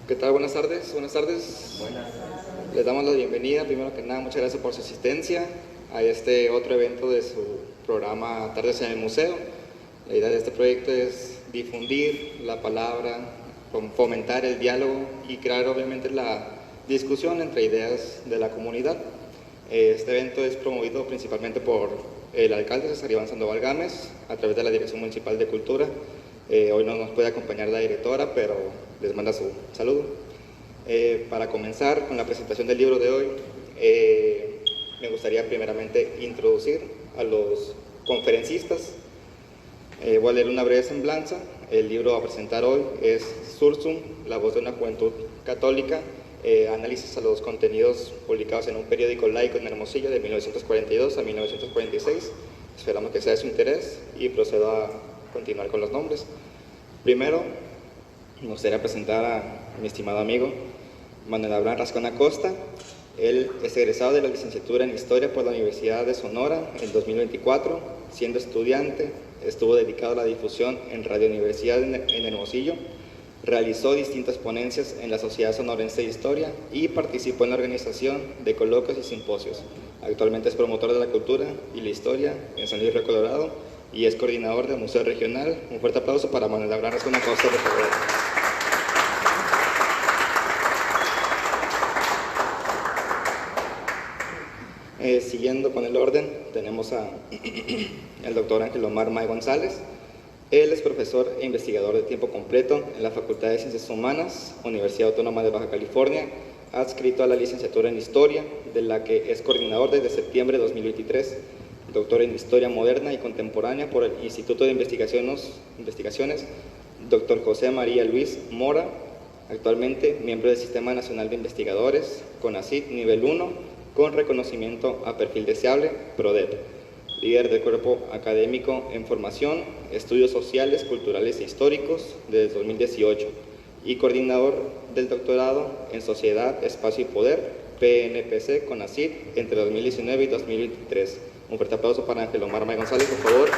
¿Qué tal? Buenas tardes. Buenas tardes. Les damos la bienvenida. Primero que nada, muchas gracias por su asistencia a este otro evento de su programa Tardes en el Museo. La idea de este proyecto es difundir la palabra, fomentar el diálogo y crear obviamente la discusión entre ideas de la comunidad. Este evento es promovido principalmente por el alcalde César Iván Sandoval Gámez a través de la Dirección Municipal de Cultura. Hoy no nos puede acompañar la directora, pero les manda su saludo. Para comenzar con la presentación del libro de hoy, me gustaría primeramente introducir a los conferencistas. Voy a leer una breve semblanza. El libro a presentar hoy es Sursum, la voz de una juventud católica, análisis a los contenidos publicados en un periódico laico en Hermosillo de 1942 a 1946. Esperamos que sea de su interés y procedo a continuar con los nombres. Primero, me gustaría presentar a mi estimado amigo Manuel Abraham Rascón Acosta. Él es egresado de la licenciatura en Historia por la Universidad de Sonora en 2024. Siendo estudiante, estuvo dedicado a la difusión en Radio Universidad en Hermosillo. Realizó distintas ponencias en la Sociedad Sonorense de Historia y participó en la organización de coloquios y simposios. Actualmente es promotor de la cultura y la historia en San Luis Río Colorado y es coordinador del Museo Regional. Un fuerte aplauso para Manuel Abraham Rascón Acosta, por favor. Siguiendo con el orden, tenemos al doctor Ángel Omar May González. Él es profesor e investigador de tiempo completo en la Facultad de Ciencias Humanas, Universidad Autónoma de Baja California, adscrito a la licenciatura en Historia, de la que es coordinador desde septiembre de 2023, doctor en Historia Moderna y Contemporánea por el Instituto de Investigaciones, doctor José María Luis Mora, actualmente miembro del Sistema Nacional de Investigadores, CONACYT Nivel 1, con reconocimiento a perfil deseable, PRODEP, líder del cuerpo académico en formación, estudios sociales, culturales e históricos desde 2018 y coordinador del doctorado en Sociedad, Espacio y Poder, PNPC, CONACYT, entre 2019 y 2023. Un fuerte aplauso para Ángel Omar May González, por favor.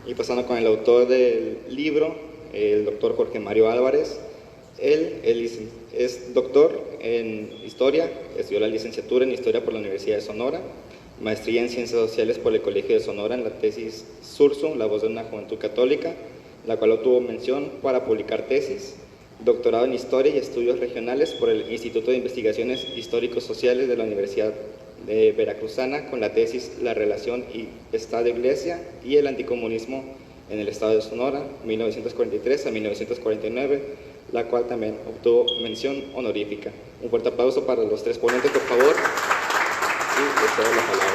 Y pasando con el autor del libro, el doctor Jorge Mario Álvarez. Él es doctor en Historia, estudió la licenciatura en Historia por la Universidad de Sonora, maestría en Ciencias Sociales por el Colegio de Sonora en la tesis Sursum, la voz de una juventud católica, la cual obtuvo mención para publicar tesis, doctorado en Historia y Estudios Regionales por el Instituto de Investigaciones Históricos Sociales de la Universidad de Veracruzana con la tesis La relación y Estado-Iglesia y el anticomunismo en el Estado de Sonora, 1943 a 1949, la cual también obtuvo mención honorífica. Un fuerte aplauso para los tres ponentes, por favor, y les cedo la palabra.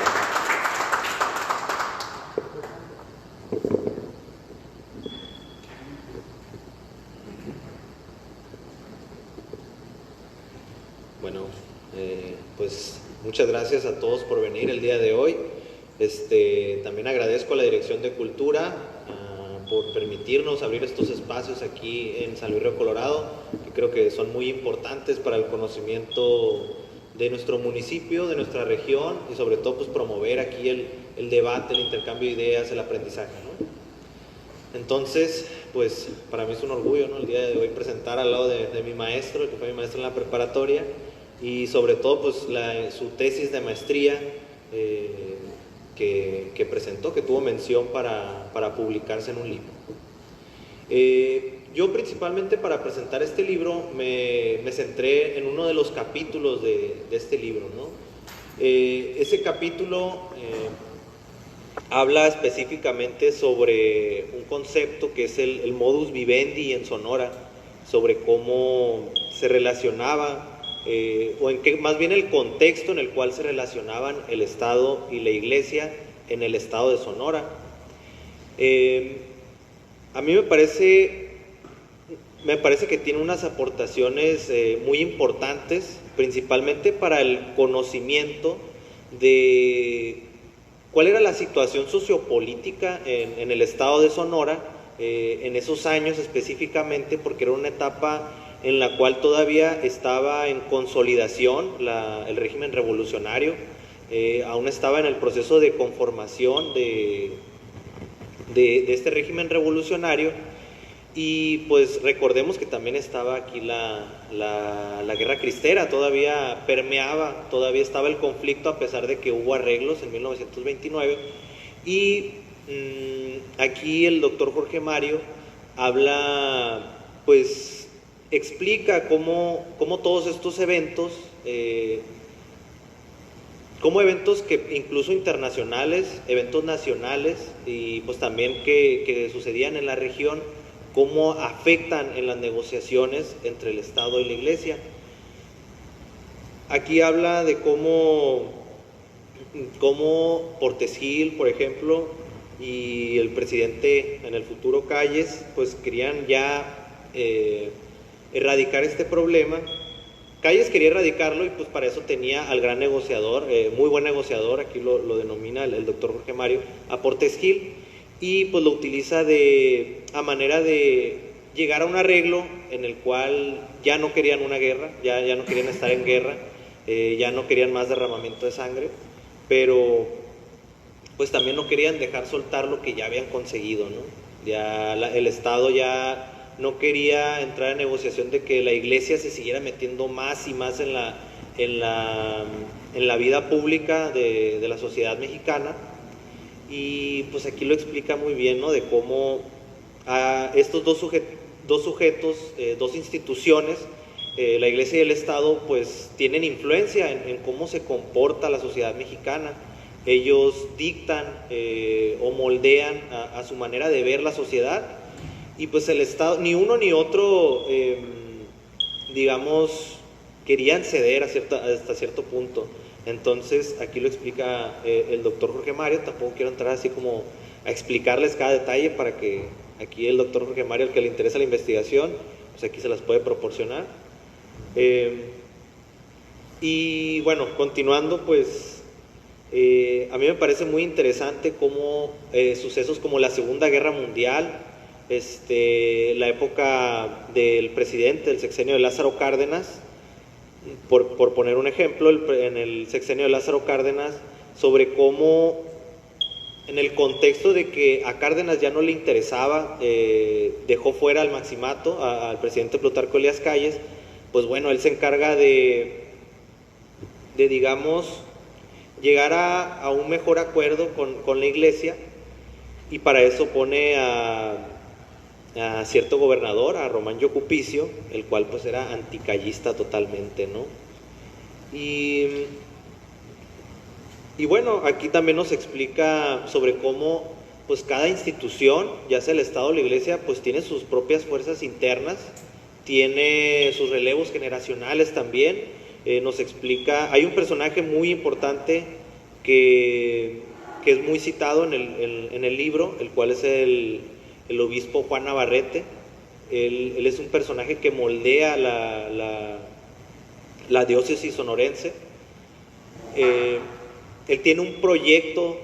Bueno, pues muchas gracias a todos por venir el día de hoy. También agradezco a la Dirección de Cultura por permitirnos abrir estos espacios aquí en San Luis Río Colorado, que creo que son muy importantes para el conocimiento de nuestro municipio, de nuestra región y sobre todo pues promover aquí el debate, el intercambio de ideas, el aprendizaje, ¿no? Entonces, pues para mí es un orgullo, ¿no?, el día de hoy presentar al lado de mi maestro, que fue mi maestro en la preparatoria, y sobre todo pues su tesis de maestría que presentó, que tuvo mención para publicarse en un libro. Yo principalmente para presentar este libro me centré en uno de los capítulos de este libro, ¿no? Ese capítulo habla específicamente sobre un concepto que es el modus vivendi en Sonora, sobre cómo se relacionaba o en qué, más bien el contexto en el cual se relacionaban el Estado y la Iglesia en el estado de Sonora. A mí me parece que tiene unas aportaciones muy importantes, principalmente para el conocimiento de cuál era la situación sociopolítica en el estado de Sonora en esos años específicamente, porque era una etapa en la cual todavía estaba en consolidación el régimen revolucionario, aún estaba en el proceso de conformación de este régimen revolucionario. Y pues recordemos que también estaba aquí la guerra cristera, todavía permeaba, todavía estaba el conflicto a pesar de que hubo arreglos en 1929. Y aquí el doctor Jorge Mario habla, pues explica cómo todos estos eventos, como eventos que incluso internacionales, eventos nacionales y pues también que sucedían en la región, cómo afectan en las negociaciones entre el Estado y la Iglesia. Aquí habla de cómo Portes Gil, por ejemplo, y el presidente en el futuro Calles, pues querían ya erradicar este problema. Calles quería erradicarlo y pues para eso tenía al gran negociador, muy buen negociador, aquí lo denomina el doctor Jorge Mario, a Portes Gil, y pues lo utiliza a manera de llegar a un arreglo en el cual ya no querían una guerra, ya no querían estar en guerra, ya no querían más derramamiento de sangre, pero pues también no querían dejar soltar lo que ya habían conseguido, ¿no? Ya el Estado ya no quería entrar en negociación de que la Iglesia se siguiera metiendo más y más en la vida pública de la sociedad mexicana. Y pues aquí lo explica muy bien, ¿no? De cómo estos dos sujetos, dos instituciones, la Iglesia y el Estado, pues tienen influencia en cómo se comporta la sociedad mexicana. Ellos dictan o moldean a su manera de ver la sociedad, y pues el Estado, ni uno ni otro, digamos, querían ceder hasta cierto punto. Entonces aquí lo explica el doctor Jorge Mario. Tampoco quiero entrar así como a explicarles cada detalle, para que aquí el doctor Jorge Mario, al que le interesa la investigación, pues aquí se las puede proporcionar. Y bueno, continuando, pues a mí me parece muy interesante cómo sucesos como la Segunda Guerra Mundial, la época del presidente, del sexenio de Lázaro Cárdenas, por poner un ejemplo, en el sexenio de Lázaro Cárdenas, sobre cómo en el contexto de que a Cárdenas ya no le interesaba, dejó fuera al maximato, al presidente Plutarco Elías Calles, pues bueno, él se encarga de digamos, llegar a un mejor acuerdo con la Iglesia, y para eso pone a cierto gobernador, a Román Yocupicio, el cual pues era anticallista totalmente, ¿no? Y bueno, aquí también nos explica sobre cómo pues cada institución, ya sea el Estado o la Iglesia, pues tiene sus propias fuerzas internas, tiene sus relevos generacionales también. Nos explica, hay un personaje muy importante que es muy citado en el libro, el cual es el obispo Juan Navarrete. Él es un personaje que moldea la diócesis sonorense. Él tiene un proyecto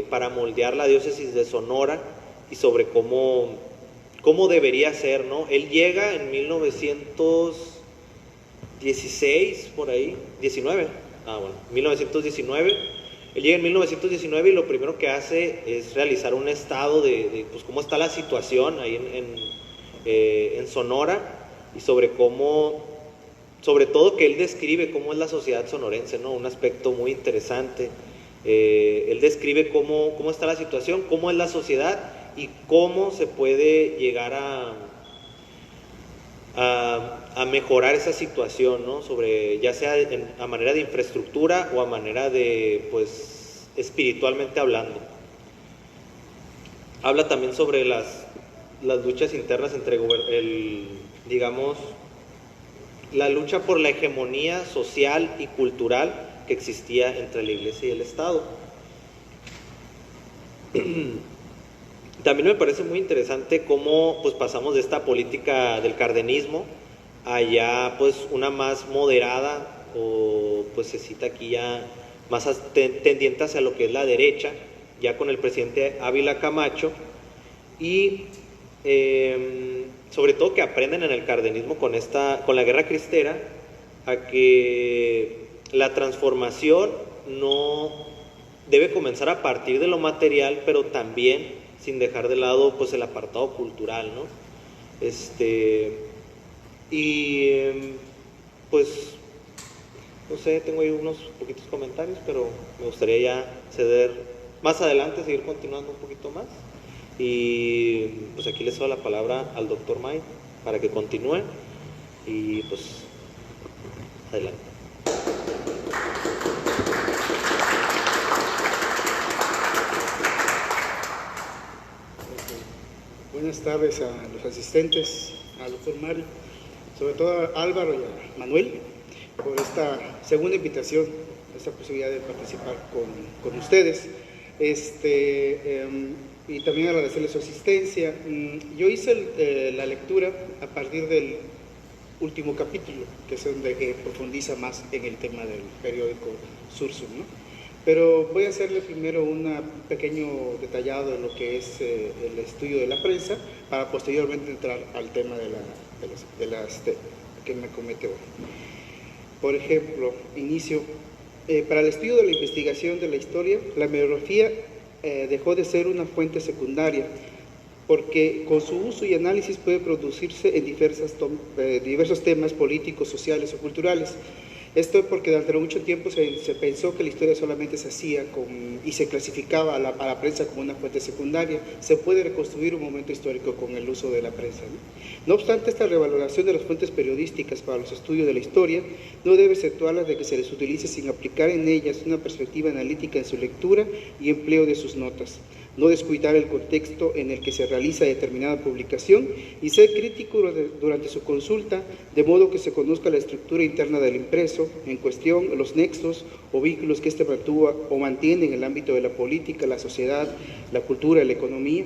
para moldear la diócesis de Sonora, y sobre cómo debería ser, ¿no? Él llega en 1916, por ahí, 1919. Él llega en 1919 y lo primero que hace es realizar un estado de pues cómo está la situación ahí en Sonora, y sobre todo que él describe cómo es la sociedad sonorense, ¿no? Un aspecto muy interesante. Él describe cómo está la situación, cómo es la sociedad y cómo se puede llegar a mejorar esa situación, ¿no? Sobre, ya sea a manera de infraestructura o a manera de, pues, espiritualmente hablando. Habla también sobre las luchas internas entre la lucha por la hegemonía social y cultural que existía entre la Iglesia y el Estado. También me parece muy interesante cómo pues pasamos de esta política del cardenismo a ya pues una más moderada, o pues se cita aquí ya más tendiente hacia lo que es la derecha, ya con el presidente Ávila Camacho, y sobre todo que aprenden en el cardenismo con la guerra cristera a que la transformación no debe comenzar a partir de lo material, pero también sin dejar de lado pues el apartado cultural, ¿no? Y pues no sé, tengo ahí unos poquitos comentarios, pero me gustaría ya ceder más adelante, seguir continuando un poquito más. Y pues aquí les doy la palabra al doctor May para que continúe. Y pues adelante. Buenas tardes a los asistentes, al doctor Mario, sobre todo a Álvaro y a Manuel, por esta segunda invitación, esta posibilidad de participar con ustedes. Y también agradecerles su asistencia. Yo hice la lectura a partir del último capítulo, que es donde profundiza más en el tema del periódico Sursum, ¿no? Pero voy a hacerle primero un pequeño detallado de lo que es el estudio de la prensa, para posteriormente entrar al tema que me comete hoy. Por ejemplo, inicio. Para el estudio de la investigación de la historia, la hemerografía dejó de ser una fuente secundaria, porque con su uso y análisis puede producirse en diversos temas políticos, sociales o culturales. Esto porque durante mucho tiempo se pensó que la historia solamente se hacía y se clasificaba a la prensa como una fuente secundaria. Se puede reconstruir un momento histórico con el uso de la prensa, ¿no? No obstante, esta revaloración de las fuentes periodísticas para los estudios de la historia no debe exceptuarlas de que se les utilice sin aplicar en ellas una perspectiva analítica en su lectura y empleo de sus notas. No descuidar el contexto en el que se realiza determinada publicación y ser crítico durante su consulta, de modo que se conozca la estructura interna del impreso en cuestión, los nexos o vínculos que éste mantuvo o mantiene en el ámbito de la política, la sociedad, la cultura y la economía.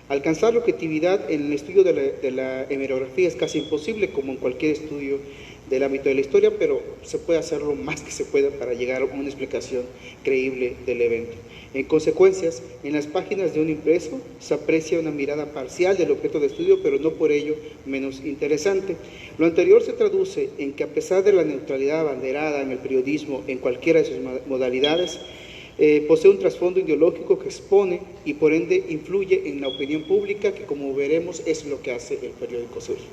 Alcanzar la objetividad en el estudio de la hemerografía es casi imposible, como en cualquier estudio del ámbito de la historia, pero se puede hacer lo más que se pueda para llegar a una explicación creíble del evento. En consecuencias, en las páginas de un impreso se aprecia una mirada parcial del objeto de estudio, pero no por ello menos interesante. Lo anterior se traduce en que, a pesar de la neutralidad abanderada en el periodismo en cualquiera de sus modalidades, posee un trasfondo ideológico que expone y por ende influye en la opinión pública, que como veremos es lo que hace el periódico Sursum.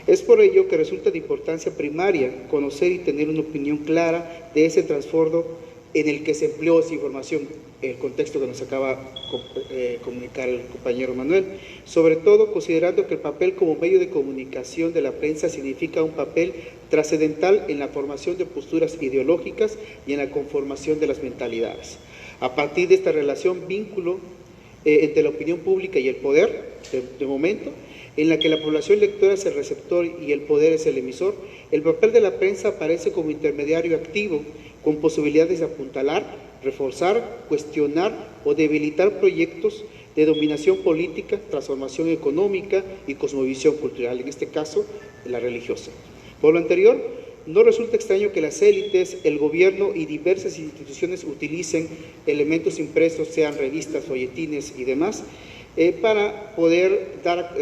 Es por ello que resulta de importancia primaria conocer y tener una opinión clara de ese trasfondo en el que se empleó esa información, el contexto que nos acaba de comunicar el compañero Manuel, sobre todo considerando que el papel como medio de comunicación de la prensa significa un papel trascendental en la formación de posturas ideológicas y en la conformación de las mentalidades. A partir de esta relación, vínculo entre la opinión pública y el poder, de momento, en la que la población lectora es el receptor y el poder es el emisor, el papel de la prensa aparece como intermediario activo, con posibilidades de apuntalar, reforzar, cuestionar o debilitar proyectos de dominación política, transformación económica y cosmovisión cultural, en este caso, la religiosa. Por lo anterior, no resulta extraño que las élites, el gobierno y diversas instituciones utilicen elementos impresos, sean revistas, folletines y demás, para poder dar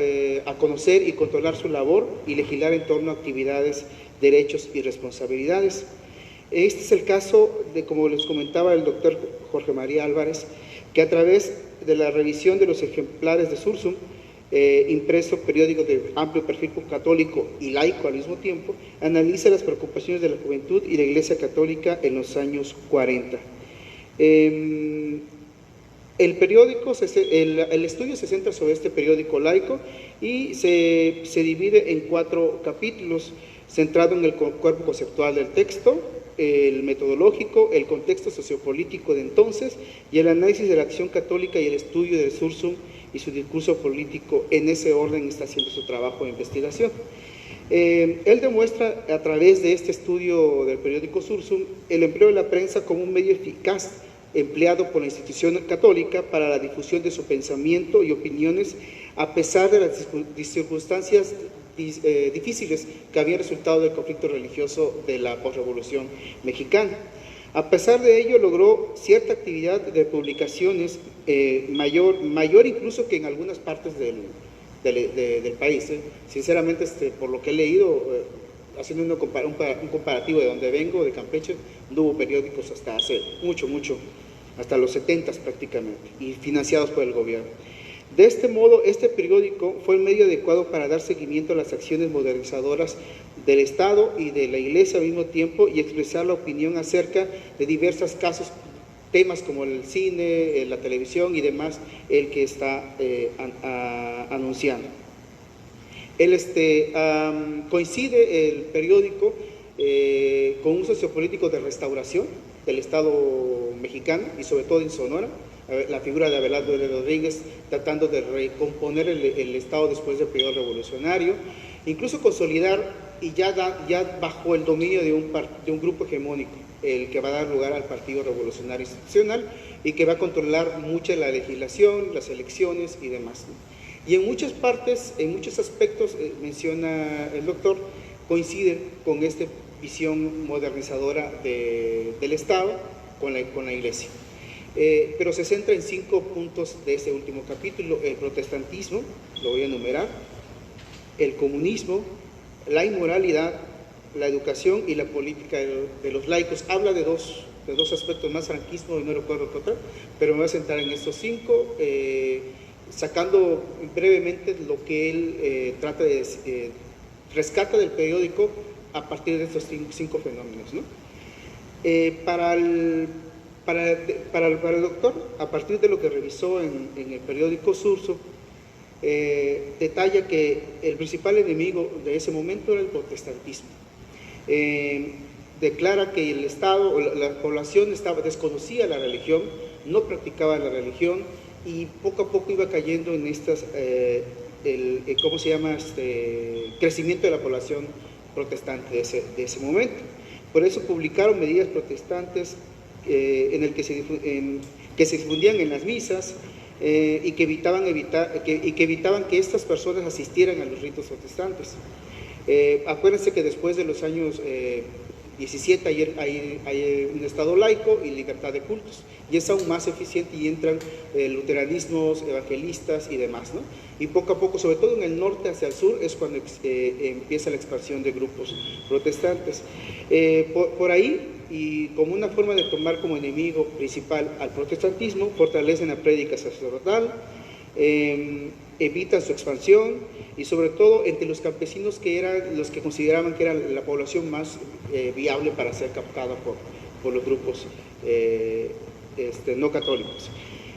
a conocer y controlar su labor y legislar en torno a actividades, derechos y responsabilidades. Este es el caso de, como les comentaba el doctor Jorge María Álvarez, que a través de la revisión de los ejemplares de Sursum, impreso periódico de amplio perfil católico y laico al mismo tiempo, analiza las preocupaciones de la juventud y la Iglesia Católica en los años 40. El estudio se centra sobre este periódico laico y se divide en 4 capítulos, centrado en el cuerpo conceptual del texto, el metodológico, el contexto sociopolítico de entonces y el análisis de la acción católica y el estudio del Sursum y su discurso político. En ese orden está haciendo su trabajo de investigación. Él demuestra a través de este estudio del periódico Sursum el empleo de la prensa como un medio eficaz empleado por la institución católica para la difusión de su pensamiento y opiniones, a pesar de las circunstancias difíciles que habían resultado del conflicto religioso de la posrevolución mexicana. A pesar de ello, logró cierta actividad de publicaciones mayor incluso que en algunas partes del país. Sinceramente, por lo que he leído, haciendo un comparativo de donde vengo, de Campeche, no hubo periódicos hasta hace mucho hasta los 70 prácticamente, y financiados por el gobierno. De este modo, este periódico fue el medio adecuado para dar seguimiento a las acciones modernizadoras del Estado y de la Iglesia al mismo tiempo y expresar la opinión acerca de diversos casos, temas como el cine, la televisión y demás, el que está anunciando. Coincide el periódico con un sociopolítico de restauración del Estado mexicano y sobre todo en Sonora, la figura de Abelardo L. Rodríguez tratando de recomponer el Estado después del periodo revolucionario, incluso consolidar y ya bajo el dominio de un grupo hegemónico, el que va a dar lugar al Partido Revolucionario Institucional y que va a controlar mucha la legislación, las elecciones y demás. Y en muchas partes, en muchos aspectos, menciona el doctor, coinciden con esta visión modernizadora del Estado con la Iglesia. Pero se centra en 5 puntos de este último capítulo: el protestantismo, lo voy a enumerar, el comunismo, la inmoralidad, la educación y la política de los laicos. Habla de dos aspectos más, franquismo y no recuerdo qué otro, pero me voy a centrar en estos 5, sacando brevemente lo que él trata de rescata del periódico a partir de estos 5 fenómenos, ¿no? Para el doctor, a partir de lo que revisó en el periódico Surso, detalla que el principal enemigo de ese momento era el protestantismo. Declara que el Estado, la población desconocía la religión, no practicaba la religión y poco a poco iba cayendo en estas, ¿cómo se llama? Crecimiento de la población protestante de ese momento. Por eso publicaron medidas protestantes en el que se difundían en las misas y que evitaban que estas personas asistieran a los ritos protestantes. Acuérdense que después de los años 17 hay un Estado laico y libertad de cultos, y es aún más eficiente y entran luteranismos, evangelistas y demás, ¿no? Y poco a poco, sobre todo en el norte hacia el sur, es cuando empieza la expansión de grupos protestantes. Por ahí, y como una forma de tomar como enemigo principal al protestantismo, fortalecen la prédica sacerdotal, evitan su expansión y sobre todo entre los campesinos, que eran los que consideraban que era la población más viable para ser captada por los grupos no católicos.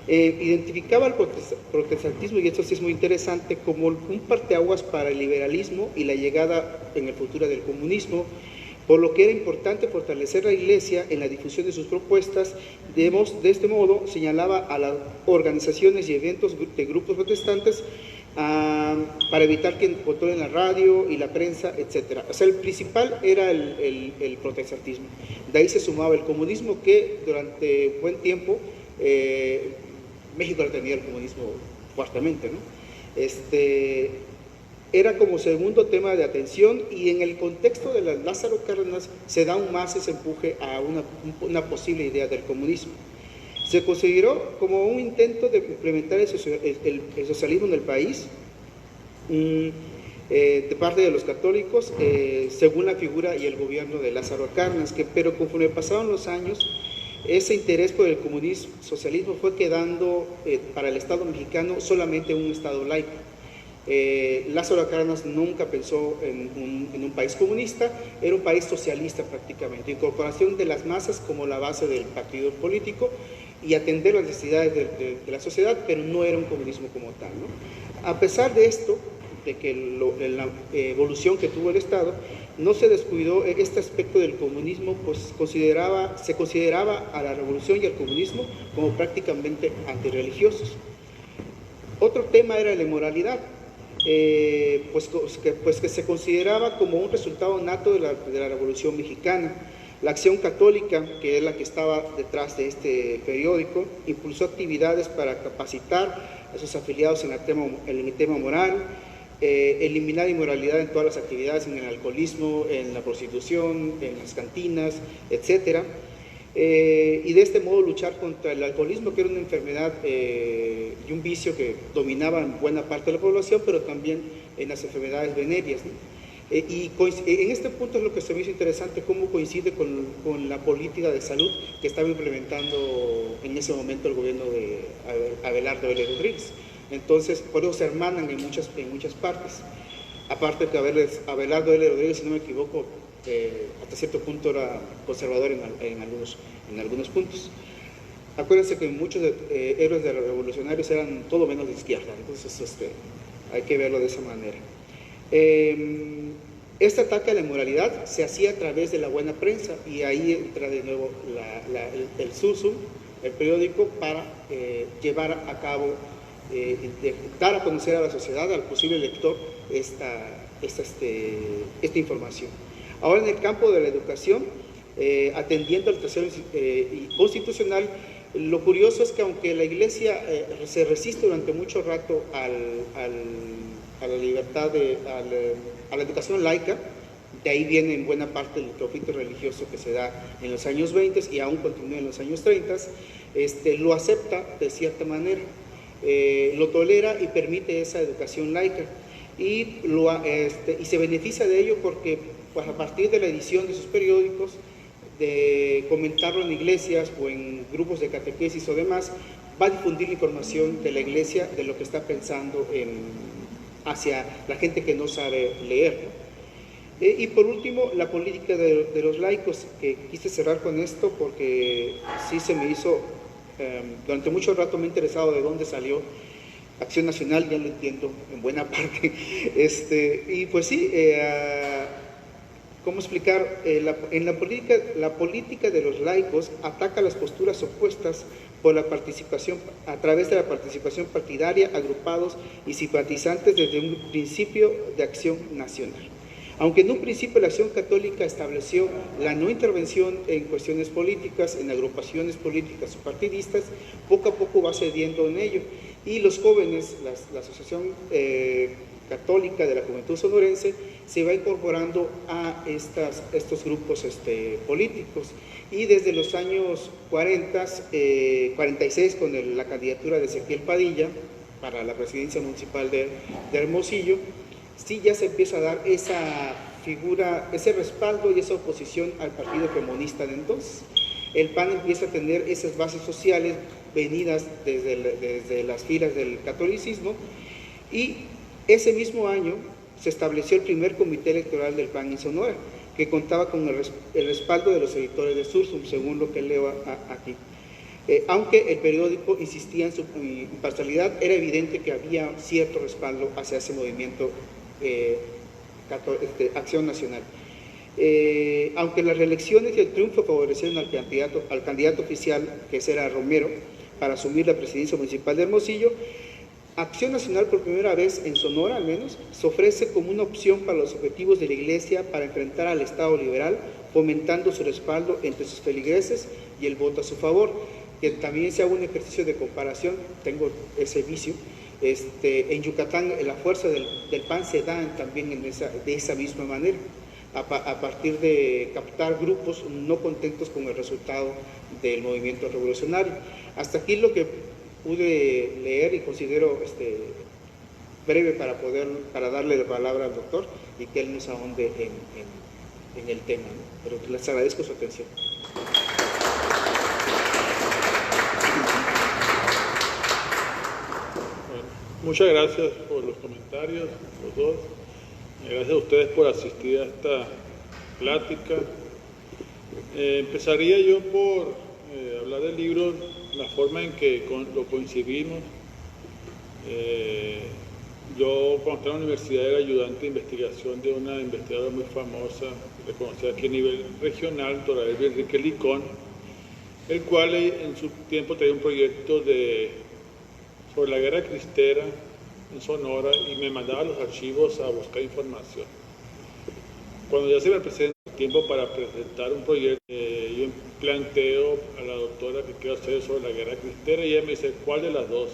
Identificaba el protestantismo, y esto sí es muy interesante, como un parteaguas para el liberalismo y la llegada en el futuro del comunismo, por lo que era importante fortalecer la Iglesia en la difusión de sus propuestas. De este modo señalaba a las organizaciones y eventos de grupos protestantes para evitar que controlen la radio y la prensa, etc. O sea, el principal era el protestantismo. De ahí se sumaba el comunismo, que durante buen tiempo México lo tenía el comunismo fuertemente, ¿no? Era como segundo tema de atención, y en el contexto de Lázaro Cárdenas se da aún más ese empuje a una posible idea del comunismo. Se consideró como un intento de implementar el socialismo en el país de parte de los católicos, según la figura y el gobierno de Lázaro Cárdenas, pero conforme pasaron los años, ese interés por el comunismo, socialismo, fue quedando para el Estado mexicano solamente un Estado laico. Lázaro Cárdenas nunca pensó en un país comunista, era un país socialista prácticamente, incorporación de las masas como la base del partido político y atender las necesidades de la sociedad, pero no era un comunismo como tal, ¿no? A pesar de esto, de que la evolución que tuvo el Estado, no se descuidó este aspecto del comunismo, pues se consideraba a la revolución y al comunismo como prácticamente antirreligiosos. Otro tema era la inmoralidad. Pues que se consideraba como un resultado nato de la Revolución Mexicana. La Acción Católica, que es la que estaba detrás de este periódico, impulsó actividades para capacitar a sus afiliados en el tema moral, eliminar inmoralidad en todas las actividades, en el alcoholismo, en la prostitución, en las cantinas, etc. Y de este modo luchar contra el alcoholismo, que era una enfermedad y un vicio que dominaba en buena parte de la población, pero también en las enfermedades venéreas, ¿no? En este punto es lo que se me hizo interesante, cómo coincide con la política de salud que estaba implementando en ese momento el gobierno de Abelardo L. Rodríguez. Entonces, por eso se hermanan en muchas partes. Aparte que Abelardo L. Rodríguez, si no me equivoco, hasta cierto punto era conservador en algunos puntos. Acuérdense que muchos héroes de los revolucionarios eran todo menos de izquierda, entonces hay que verlo de esa manera. Este ataque a la inmoralidad se hacía a través de la buena prensa, y ahí entra de nuevo el Sursum, el periódico, para llevar a cabo, dar a conocer a la sociedad, al posible lector, esta información. Ahora, en el campo de la educación, atendiendo al tercero constitucional, lo curioso es que aunque la Iglesia se resiste durante mucho rato a la libertad, a la educación laica, de ahí viene en buena parte el conflicto religioso que se da en los años 20 y aún continúa en los años 30, lo acepta de cierta manera, lo tolera y permite esa educación laica, y se beneficia de ello porque, pues, a partir de la edición de sus periódicos, de comentarlo en iglesias o en grupos de catequesis o demás, va a difundir la información de la Iglesia de lo que está pensando hacia la gente que no sabe leer. Y por último, la política de los laicos, que quise cerrar con esto porque sí se me hizo, durante mucho rato me he interesado de dónde salió Acción Nacional, ya lo entiendo en buena parte, y pues sí, ¿cómo explicar? La política de los laicos ataca las posturas opuestas por la participación, a través de la participación partidaria, agrupados y simpatizantes desde un principio de acción nacional. Aunque en un principio la Acción Católica estableció la no intervención en cuestiones políticas, en agrupaciones políticas o partidistas, poco a poco va cediendo en ello. Y los jóvenes, la Asociación Católica de la Juventud Sonorense, se va incorporando a estos grupos políticos, y desde los años 46, con la candidatura de Ezequiel Padilla para la presidencia municipal de Hermosillo, sí ya se empieza a dar esa figura, ese respaldo y esa oposición al partido comunista de entonces. El PAN empieza a tener esas bases sociales venidas desde las filas del catolicismo, y ese mismo año se estableció el primer comité electoral del PAN en Sonora, que contaba con el respaldo de los editores de Sursum, según lo que leo aquí. Aunque el periódico insistía en su imparcialidad, era evidente que había cierto respaldo hacia ese movimiento Acción Nacional. Aunque las reelecciones y el triunfo favorecieron al candidato oficial, que era Romero, para asumir la presidencia municipal de Hermosillo, Acción Nacional, por primera vez en Sonora al menos, se ofrece como una opción para los objetivos de la Iglesia para enfrentar al Estado liberal, fomentando su respaldo entre sus feligreses y el voto a su favor. Que también se haga un ejercicio de comparación, tengo ese vicio, en Yucatán la fuerza del PAN se da también de esa misma manera, a partir de captar grupos no contentos con el resultado del movimiento revolucionario. Hasta aquí lo que pude leer y considero breve para darle la palabra al doctor y que él nos ahonde en el tema, ¿no? Pero les agradezco su atención. Muchas gracias por los comentarios, los dos. Gracias a ustedes por asistir a esta plática. Empezaría yo por hablar del libro, la forma en que lo concibimos. Yo, cuando estaba en la universidad, era ayudante de investigación de una investigadora muy famosa, reconocida aquí a nivel regional, Doraelvia Enrique Licón, el cual en su tiempo traía un proyecto sobre la guerra cristera en Sonora, y me mandaba los archivos a buscar información. Cuando ya se me presenta el tiempo para presentar un proyecto, yo planteo a la doctora que quiero hacer sobre la guerra cristera, y ella me dice, ¿cuál de las dos?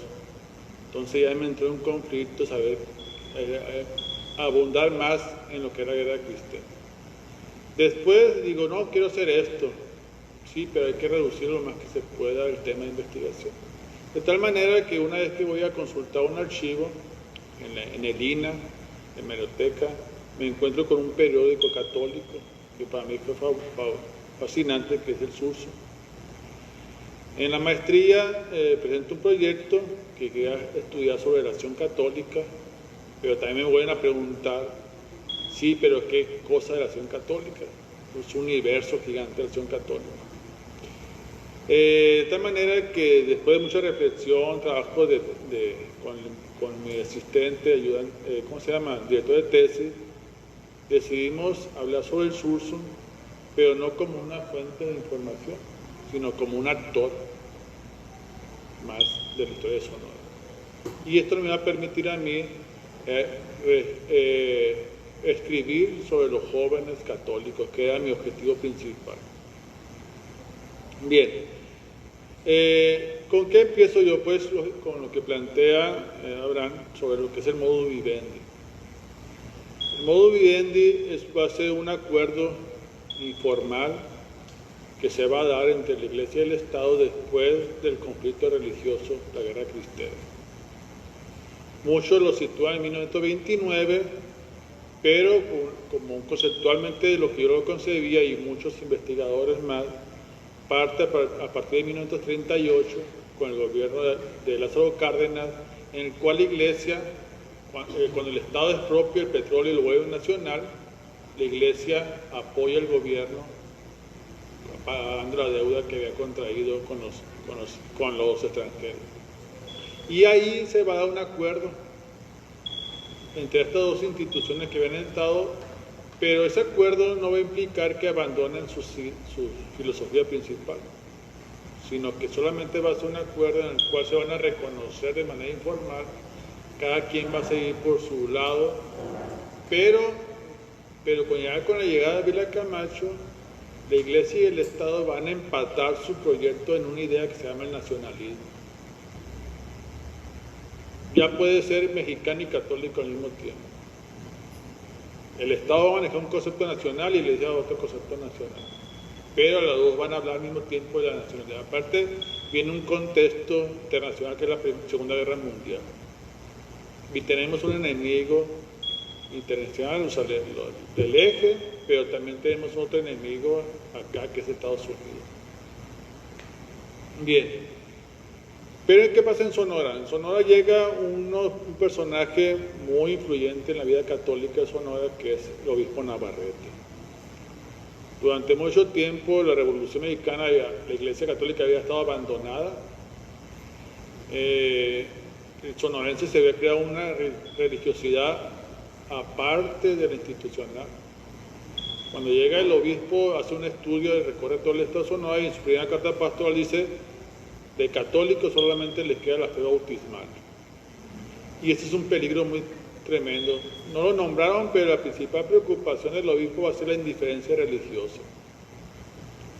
Entonces ya me entró en un conflicto, saber abundar más en lo que era la guerra cristera. Después digo, no, quiero hacer esto. Sí, pero hay que reducir lo más que se pueda el tema de investigación. De tal manera que una vez que voy a consultar un archivo en el INA, en Hemeroteca, me encuentro con un periódico católico que para mí fue fascinante, que es el Surso. En la maestría presento un proyecto que quería estudiar sobre la acción católica, pero también me vuelven a preguntar, sí, pero ¿qué cosa de la acción católica? Es un universo gigante de la acción católica. De tal manera que después de mucha reflexión, trabajo con mi asistente, director de tesis, decidimos hablar sobre el Sursum, pero no como una fuente de información, sino como un actor más de la historia de Sonora. Y esto me va a permitir a mí escribir sobre los jóvenes católicos, que era mi objetivo principal. Bien, ¿con qué empiezo yo? Pues con lo que plantea Abraham sobre lo que es el modus vivendi. El modus vivendi va a ser un acuerdo informal que se va a dar entre la Iglesia y el Estado después del conflicto religioso, la Guerra Cristera. Muchos lo sitúan en 1929, pero como conceptualmente de lo que yo lo concebía y muchos investigadores más, parte a partir de 1938 con el gobierno de Lázaro Cárdenas, en el cual la Iglesia, cuando el Estado expropia el petróleo y lo vuelve nacional, la Iglesia apoya al gobierno pagando la deuda que había contraído con los extranjeros. Y ahí se va a dar un acuerdo entre estas dos instituciones que habían estado, pero ese acuerdo no va a implicar que abandonen su filosofía principal, sino que solamente va a ser un acuerdo en el cual se van a reconocer de manera informal, cada quien va a seguir por su lado, pero con la llegada de Vila Camacho, la Iglesia y el Estado van a empatar su proyecto en una idea que se llama el nacionalismo. Ya puede ser mexicano y católico al mismo tiempo. El Estado va a manejar un concepto nacional y la Iglesia otro concepto nacional. Pero los dos van a hablar al mismo tiempo de la nacionalidad. Aparte, viene un contexto internacional que es la Segunda Guerra Mundial. Y tenemos un enemigo internacional, o sea, del eje, pero también tenemos otro enemigo acá que es Estados Unidos. Bien, pero ¿qué pasa en Sonora? En Sonora llega un personaje muy influyente en la vida católica de Sonora, que es el obispo Navarrete. Durante mucho tiempo la Revolución Mexicana, la Iglesia Católica había estado abandonada. El sonorense se había creado una religiosidad aparte de la institucional. Cuando llega el obispo, hace un estudio y recorre todo el estado de Sonora y en su primera carta pastoral dice: de católicos solamente les queda la fe bautismal. Y este es un peligro muy tremendo. No lo nombraron, pero la principal preocupación del obispo va a ser la indiferencia religiosa.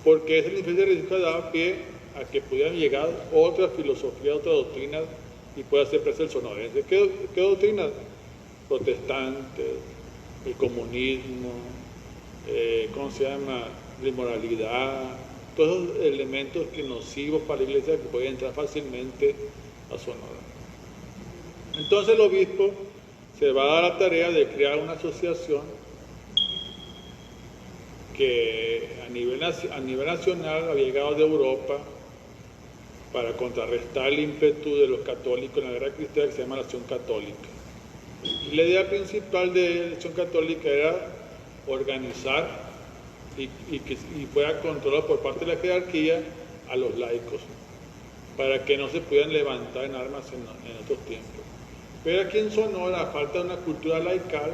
Porque esa indiferencia religiosa daba pie a que pudieran llegar otra filosofía, otra doctrina y pueda ser presa el sonorense. ¿Qué doctrina? Protestantes, el comunismo, la inmoralidad, todos esos elementos que nocivos para la Iglesia que pueden entrar fácilmente a Sonora. Entonces el obispo se va a dar la tarea de crear una asociación que a nivel nacional había llegado de Europa para contrarrestar el ímpetu de los católicos en la guerra cristiana, que se llama la Acción Católica. Y la idea principal de la Acción Católica era organizar y que fuera controlado por parte de la jerarquía a los laicos, para que no se pudieran levantar en armas en estos tiempos. Pero aquí en Sonora, a falta de una cultura laical,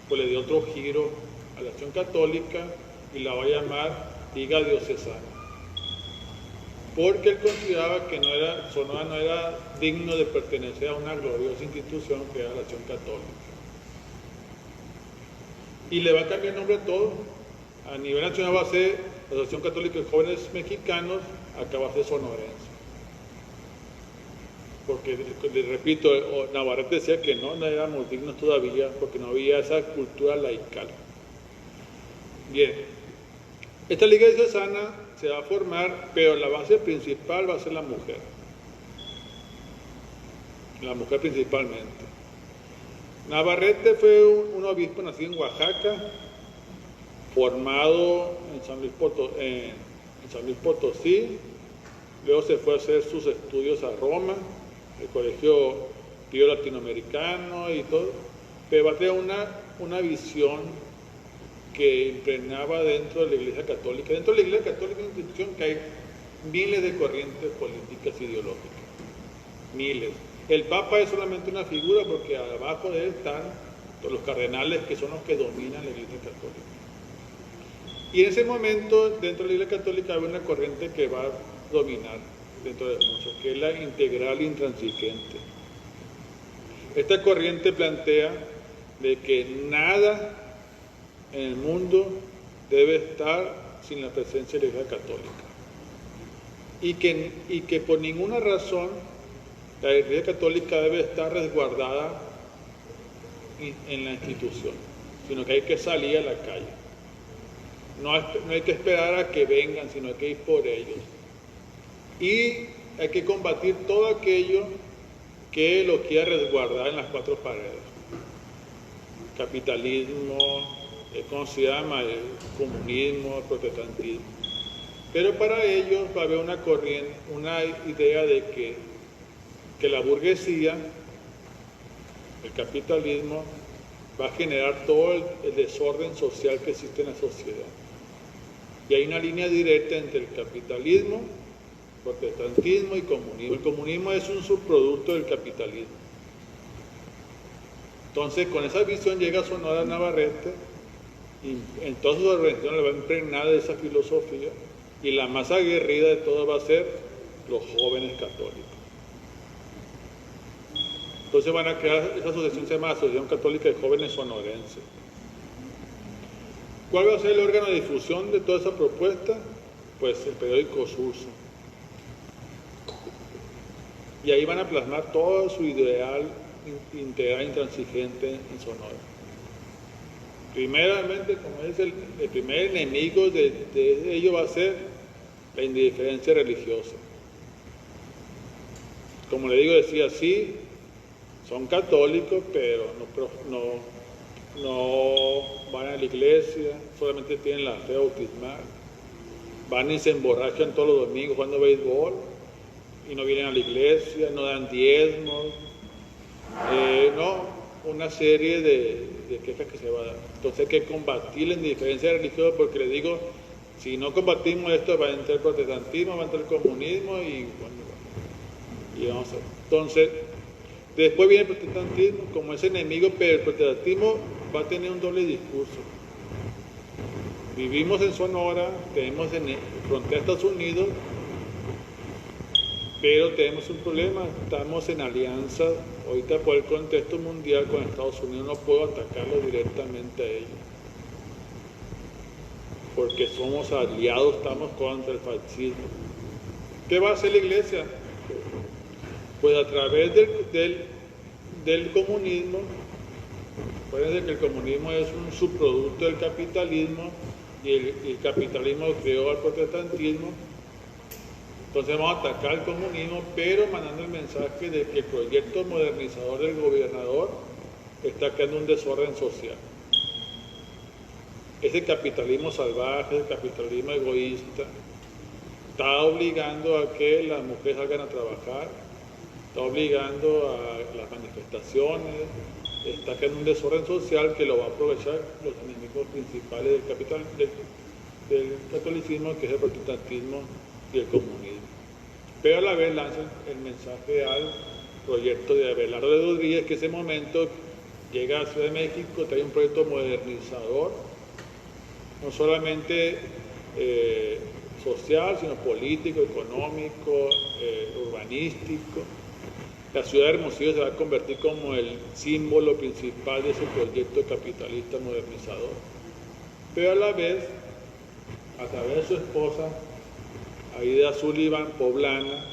pues le dio otro giro a la Acción Católica y la va a llamar Liga Diocesana, porque él consideraba que Sonora no era digno de pertenecer a una gloriosa institución que era la Acción Católica. Y le va a cambiar el nombre a todo. A nivel nacional va a ser la Asociación Católica de Jóvenes Mexicanos, acá va a ser sonorense. Porque, les repito, Navarrete decía que no éramos dignos todavía porque no había esa cultura laical. Bien, esta Liga Diocesana se va a formar, pero la base principal va a ser la mujer. La mujer principalmente. Navarrete fue un obispo nacido en Oaxaca, formado en San Luis Potosí, luego se fue a hacer sus estudios a Roma, el Colegio Pío Latinoamericano y todo, pero va a tener una visión que impregnaba dentro de la Iglesia Católica. Dentro de la Iglesia Católica es una institución que hay miles de corrientes políticas e ideológicas, miles. El Papa es solamente una figura porque abajo de él están los cardenales, que son los que dominan la Iglesia Católica. Y en ese momento, dentro de la Iglesia Católica, hay una corriente que va a dominar dentro de muchos, que es la integral intransigente. Esta corriente plantea de que nada en el mundo debe estar sin la presencia de la Iglesia Católica. Y que por ninguna razón la Iglesia Católica debe estar resguardada en la institución, sino que hay que salir a la calle. No hay que esperar a que vengan, sino hay que ir por ellos. Y hay que combatir todo aquello que lo quiera resguardar en las cuatro paredes. Capitalismo, ¿cómo se llama? El comunismo, el protestantismo. Pero para ellos va a haber una corriente, una idea de que la burguesía, el capitalismo, va a generar todo el desorden social que existe en la sociedad. Y hay una línea directa entre el capitalismo, protestantismo y comunismo. El comunismo es un subproducto del capitalismo. Entonces, con esa visión llega Sonora Navarrete y en todas sus organizaciones le va a impregnar de esa filosofía, y la más aguerrida de todas va a ser los jóvenes católicos. Entonces van a crear, esa asociación se llama Asociación Católica de Jóvenes Sonorenses. ¿Cuál va a ser el órgano de difusión de toda esa propuesta? Pues el periódico Surso. Y ahí van a plasmar todo su ideal integral intransigente en Sonora. Primeramente, como es el primer enemigo de ello va a ser la indiferencia religiosa. Como le digo, decía así, son católicos, pero no van a la iglesia, solamente tienen la fe bautismal, van y se emborrachan todos los domingos jugando béisbol y no vienen a la iglesia, no dan diezmos, una serie de quejas que se va a dar. Entonces hay que combatir la indiferencia religiosa, porque le digo, si no combatimos esto, va a entrar el protestantismo, va a entrar el comunismo y vamos a ver. Entonces, después viene el protestantismo como ese enemigo, pero el protestantismo va a tener un doble discurso. Vivimos en Sonora, tenemos en frontera de Estados Unidos, pero tenemos un problema, estamos en alianza ahorita por el contexto mundial con Estados Unidos, no puedo atacarlo directamente a ellos, porque somos aliados, estamos contra el fascismo. ¿Qué va a hacer la iglesia? Pues a través del comunismo. Acuérdense que el comunismo es un subproducto del capitalismo y el capitalismo creó al protestantismo. Entonces vamos a atacar el comunismo, pero mandando el mensaje de que el proyecto modernizador del gobernador está creando un desorden social. Ese capitalismo salvaje, ese capitalismo egoísta, está obligando a que las mujeres salgan a trabajar, está obligando a las manifestaciones, está creando un desorden social que lo va a aprovechar los enemigos principales del catolicismo, que es el protestantismo y el comunismo. Pero a la vez lanza el mensaje al proyecto de Abelardo de Rodríguez, que en ese momento llega a Ciudad de México, trae un proyecto modernizador, no solamente social, sino político, económico, urbanístico. La ciudad de Hermosillo se va a convertir como el símbolo principal de ese proyecto capitalista modernizador. Pero a la vez, a través de su esposa, Aida Sullivan, poblana,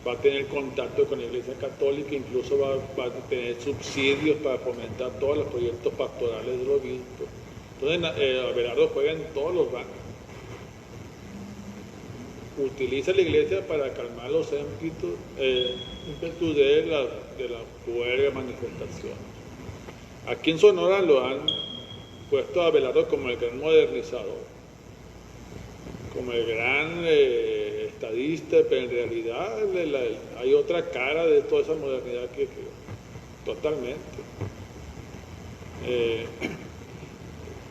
va a tener contacto con la Iglesia Católica, incluso va a tener subsidios para fomentar todos los proyectos pastorales del obispo. Entonces, Abelardo juega en todos los bancos. Utiliza la iglesia para calmar los ímpetus de la huelga, manifestación. Aquí en Sonora lo han puesto a Abelardo como el gran modernizador, como el gran estadista, pero en realidad hay otra cara de toda esa modernidad que totalmente.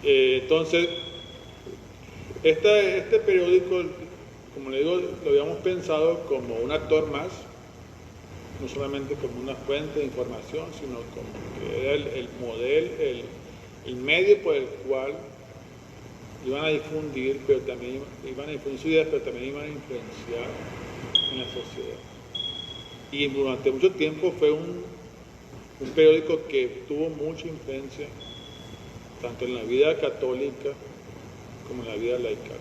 Entonces, este periódico, como le digo, lo habíamos pensado como un actor más, no solamente como una fuente de información, sino como que era el modelo, el medio por el cual iban a difundir, pero también iban a difundir sus ideas, pero también iban a influenciar en la sociedad. Y durante mucho tiempo fue un periódico que tuvo mucha influencia, tanto en la vida católica como en la vida laical.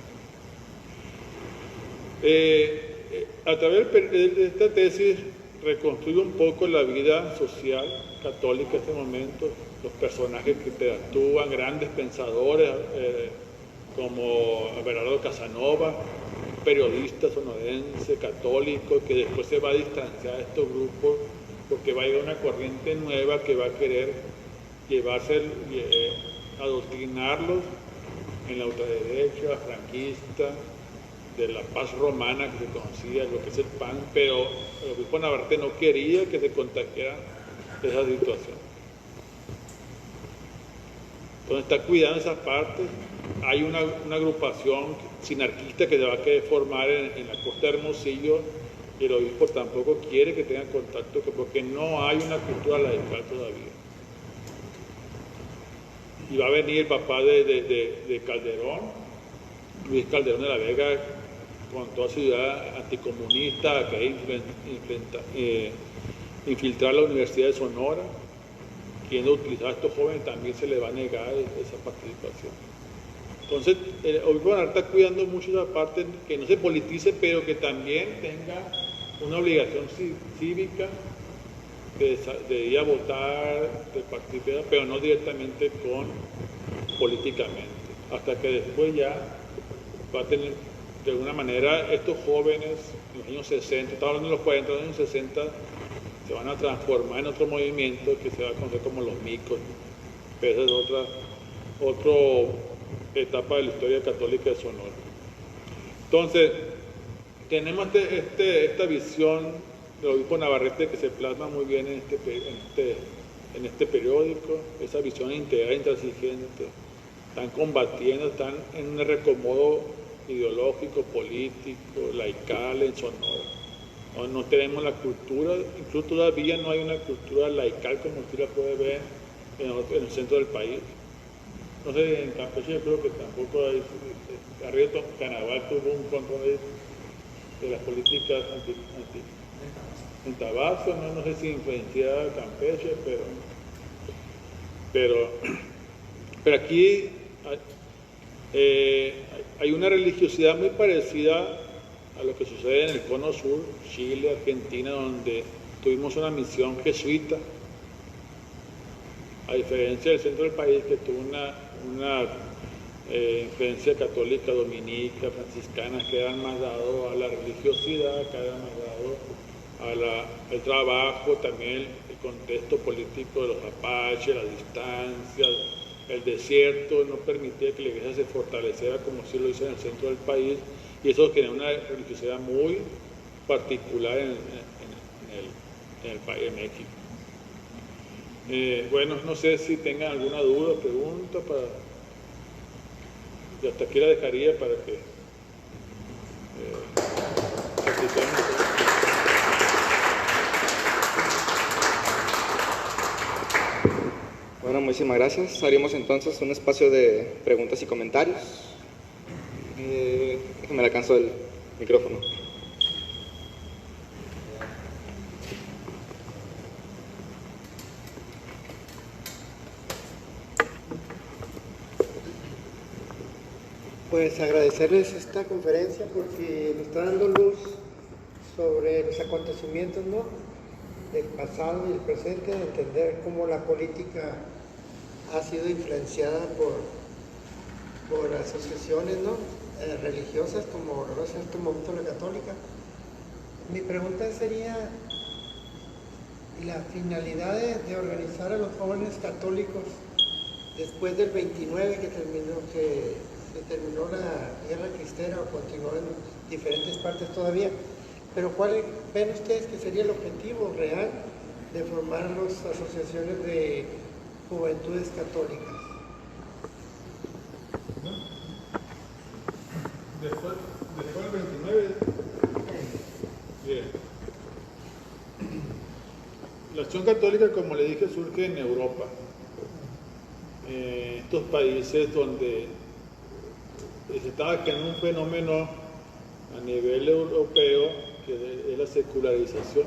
A través de esta tesis reconstruye un poco la vida social católica en este momento, los personajes que interactúan, grandes pensadores como Abelardo Casanova, periodista sonorense, católico, que después se va a distanciar de estos grupos porque va a llegar una corriente nueva que va a querer llevarse, adoctrinarlos en la ultraderecha, franquista, de la paz romana que se conocía, lo que es el PAN, pero el obispo Navarrete no quería que se contagiara esa situación. Entonces está cuidando esas partes. Hay una agrupación sinarquista que se va a querer formar en la costa de Hermosillo, y el obispo tampoco quiere que tengan contacto porque no hay una cultura laical todavía. Y va a venir el papá de Calderón, Luis Calderón de la Vega, con toda su idea anticomunista, a querer infiltrar la Universidad de Sonora. Quien utilizar a estos jóvenes también se le va a negar esa participación. Entonces, el obispo está cuidando mucho esa parte, que no se politice, pero que también tenga una obligación cívica de ir a votar, de participar, pero no directamente políticamente, hasta que después ya va a tener, de alguna manera, estos jóvenes, en los años 60, estamos hablando de los 40, en los años 60, se van a transformar en otro movimiento que se va a conocer como los micos, pero esa es otra etapa de la historia católica de Sonora. Entonces, tenemos esta visión del obispo Navarrete que se plasma muy bien en este periódico, esa visión integral, intransigente. Están combatiendo, están en un recomodo ideológico, político, laical en Sonora. No tenemos la cultura, incluso todavía no hay una cultura laical como usted la puede ver en el centro del país. No sé, en Campeche yo creo que tampoco hay. Arriba Canaval tuvo un control de las políticas en Tabasco, no sé si influenciaba a Campeche, pero aquí hay una religiosidad muy parecida a lo que sucede en el Cono Sur, Chile, Argentina, donde tuvimos una misión jesuita, a diferencia del centro del país que tuvo una influencia católica, dominica, franciscana, que eran más dados a la religiosidad, que eran más dados al trabajo, también el contexto político de los apaches, las distancias, el desierto, no permitía que la iglesia se fortaleciera como sí lo hizo en el centro del país, y eso genera una religiosidad muy particular en el país de México. Bueno, no sé si tengan alguna duda o pregunta y hasta aquí la dejaría para que Bueno, muchísimas gracias. Haremos entonces un espacio de preguntas y comentarios. Déjame le alcanzo el micrófono. Pues agradecerles esta conferencia porque nos está dando luz sobre los acontecimientos, ¿no?, del pasado y el presente, de entender cómo la política ha sido influenciada por asociaciones, ¿no?, religiosas, como lo es en este momento la católica. Mi pregunta sería, la finalidad de organizar a los jóvenes católicos después del 29 que se terminó la guerra cristera o continuó en diferentes partes todavía. Pero ¿cuál ven ustedes que sería el objetivo real de formar las asociaciones de juventudes católicas? Después del 29, bien. La acción católica, como le dije, surge en Europa. Estos países donde se estaba creando un fenómeno a nivel europeo que es la secularización.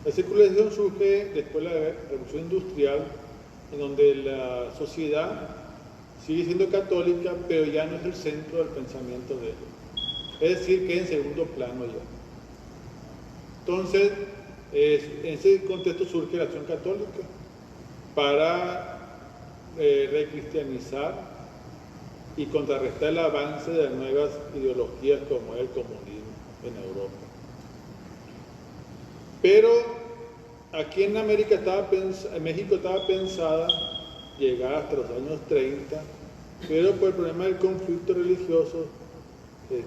La secularización surge después de la Revolución Industrial, en donde la sociedad sigue siendo católica, pero ya no es el centro del pensamiento de ella. Es decir, que en segundo plano ya. Entonces, en ese contexto surge la acción católica para recristianizar y contrarrestar el avance de las nuevas ideologías como el comunismo en Europa. Pero aquí en América en México estaba pensada llegar hasta los años 30, pero por el problema del conflicto religioso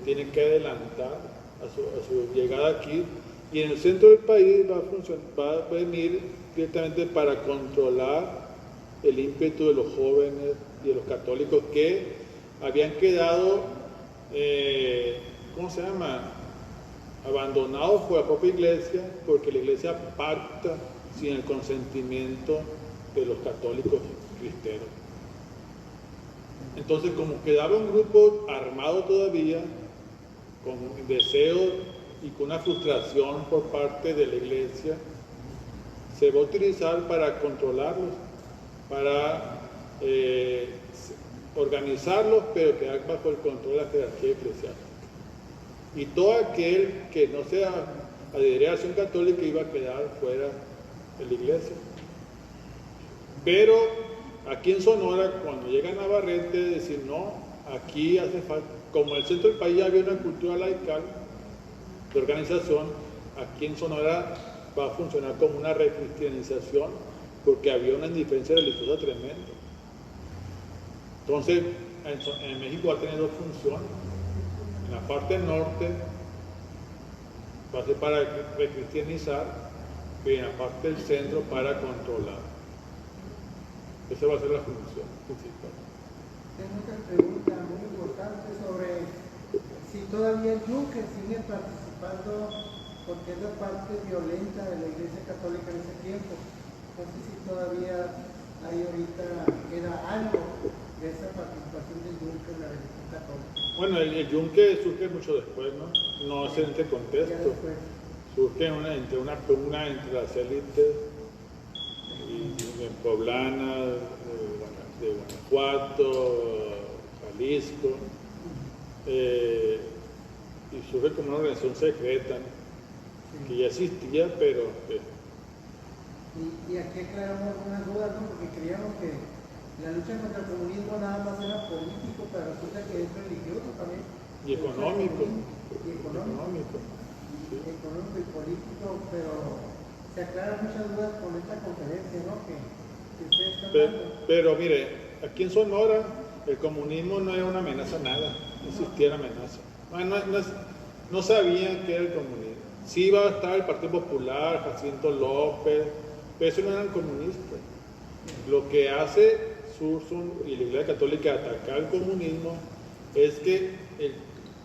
tienen que adelantar a su llegada aquí, y en el centro del país va a venir directamente para controlar el ímpetu de los jóvenes y de los católicos que habían quedado, ¿cómo se llama?, abandonados por la propia iglesia, porque la iglesia pacta sin el consentimiento de los católicos cristianos. Entonces, como quedaba un grupo armado todavía, con deseo y con una frustración por parte de la iglesia, se va a utilizar para controlarlos, para organizarlos, pero quedar bajo el control de la jerarquía eclesiástica. Y todo aquel que no sea adheriera a la acción católica iba a quedar fuera de la iglesia. Pero aquí en Sonora, cuando llega Navarrete, decir no, aquí hace falta, como en el centro del país ya había una cultura laical de organización, aquí en Sonora va a funcionar como una recristianización, porque había una indiferencia religiosa tremenda. Entonces, en México va a tener dos funciones. En la parte norte va a ser para recristianizar, y en la parte del centro para controlar. Esa va a ser la función principal. Tengo otra pregunta muy importante sobre si todavía el Yunque sigue participando, porque es la parte violenta de la Iglesia Católica en ese tiempo. No sé si todavía hay ahorita, queda algo de esa participación del Yunque en la religión católica. Bueno, el Yunque surge mucho después, ¿no? No es en este contexto. Surge entre una pugna entre las élites poblanas de Guanajuato, Jalisco, y surge como una organización secreta, ¿no? Que ya existía, pero... Y aquí aclaramos algunas dudas, ¿no? Porque creíamos que la lucha contra el comunismo nada más era político, pero resulta que es religioso también. Y económico. Y económico. Sí. Económico y político, pero se aclaran muchas dudas con esta conferencia, ¿no? Que ustedes están dando. Pero mire, aquí en Sonora el comunismo no era una amenaza a nada, no existía la amenaza. No sabían qué era el comunismo. Sí iba a estar el Partido Popular, Jacinto López, pero eso no eran comunistas. Lo que hace Sursum y la Iglesia Católica atacar el comunismo es que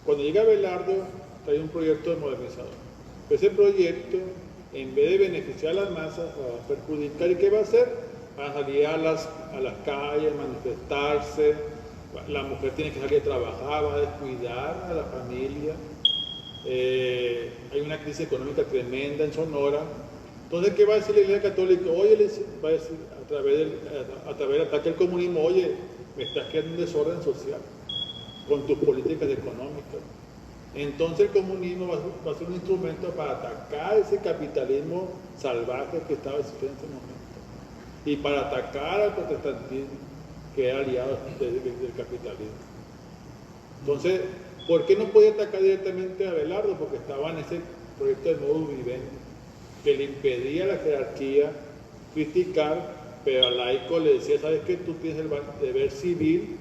cuando llega Abelardo trae un proyecto de modernizador. Ese proyecto, en vez de beneficiar a las masas, va a perjudicar. ¿Y qué va a hacer? Va a salir a las calles, manifestarse, la mujer tiene que salir a trabajar, va a descuidar a la familia. Hay una crisis económica tremenda en Sonora. Entonces, ¿qué va a decir la Iglesia Católica? Oye, va a decir a través del ataque al comunismo, oye, me estás creando un desorden social con tus políticas económicas. Entonces el comunismo va a ser un instrumento para atacar ese capitalismo salvaje que estaba existiendo en ese momento y para atacar al protestantismo que era aliado del capitalismo. Entonces, ¿por qué no podía atacar directamente a Abelardo? Porque estaba en ese proyecto de modus vivendi. que le impedía a la jerarquía criticar, pero al laico le decía, ¿sabes qué? Tú tienes el deber civil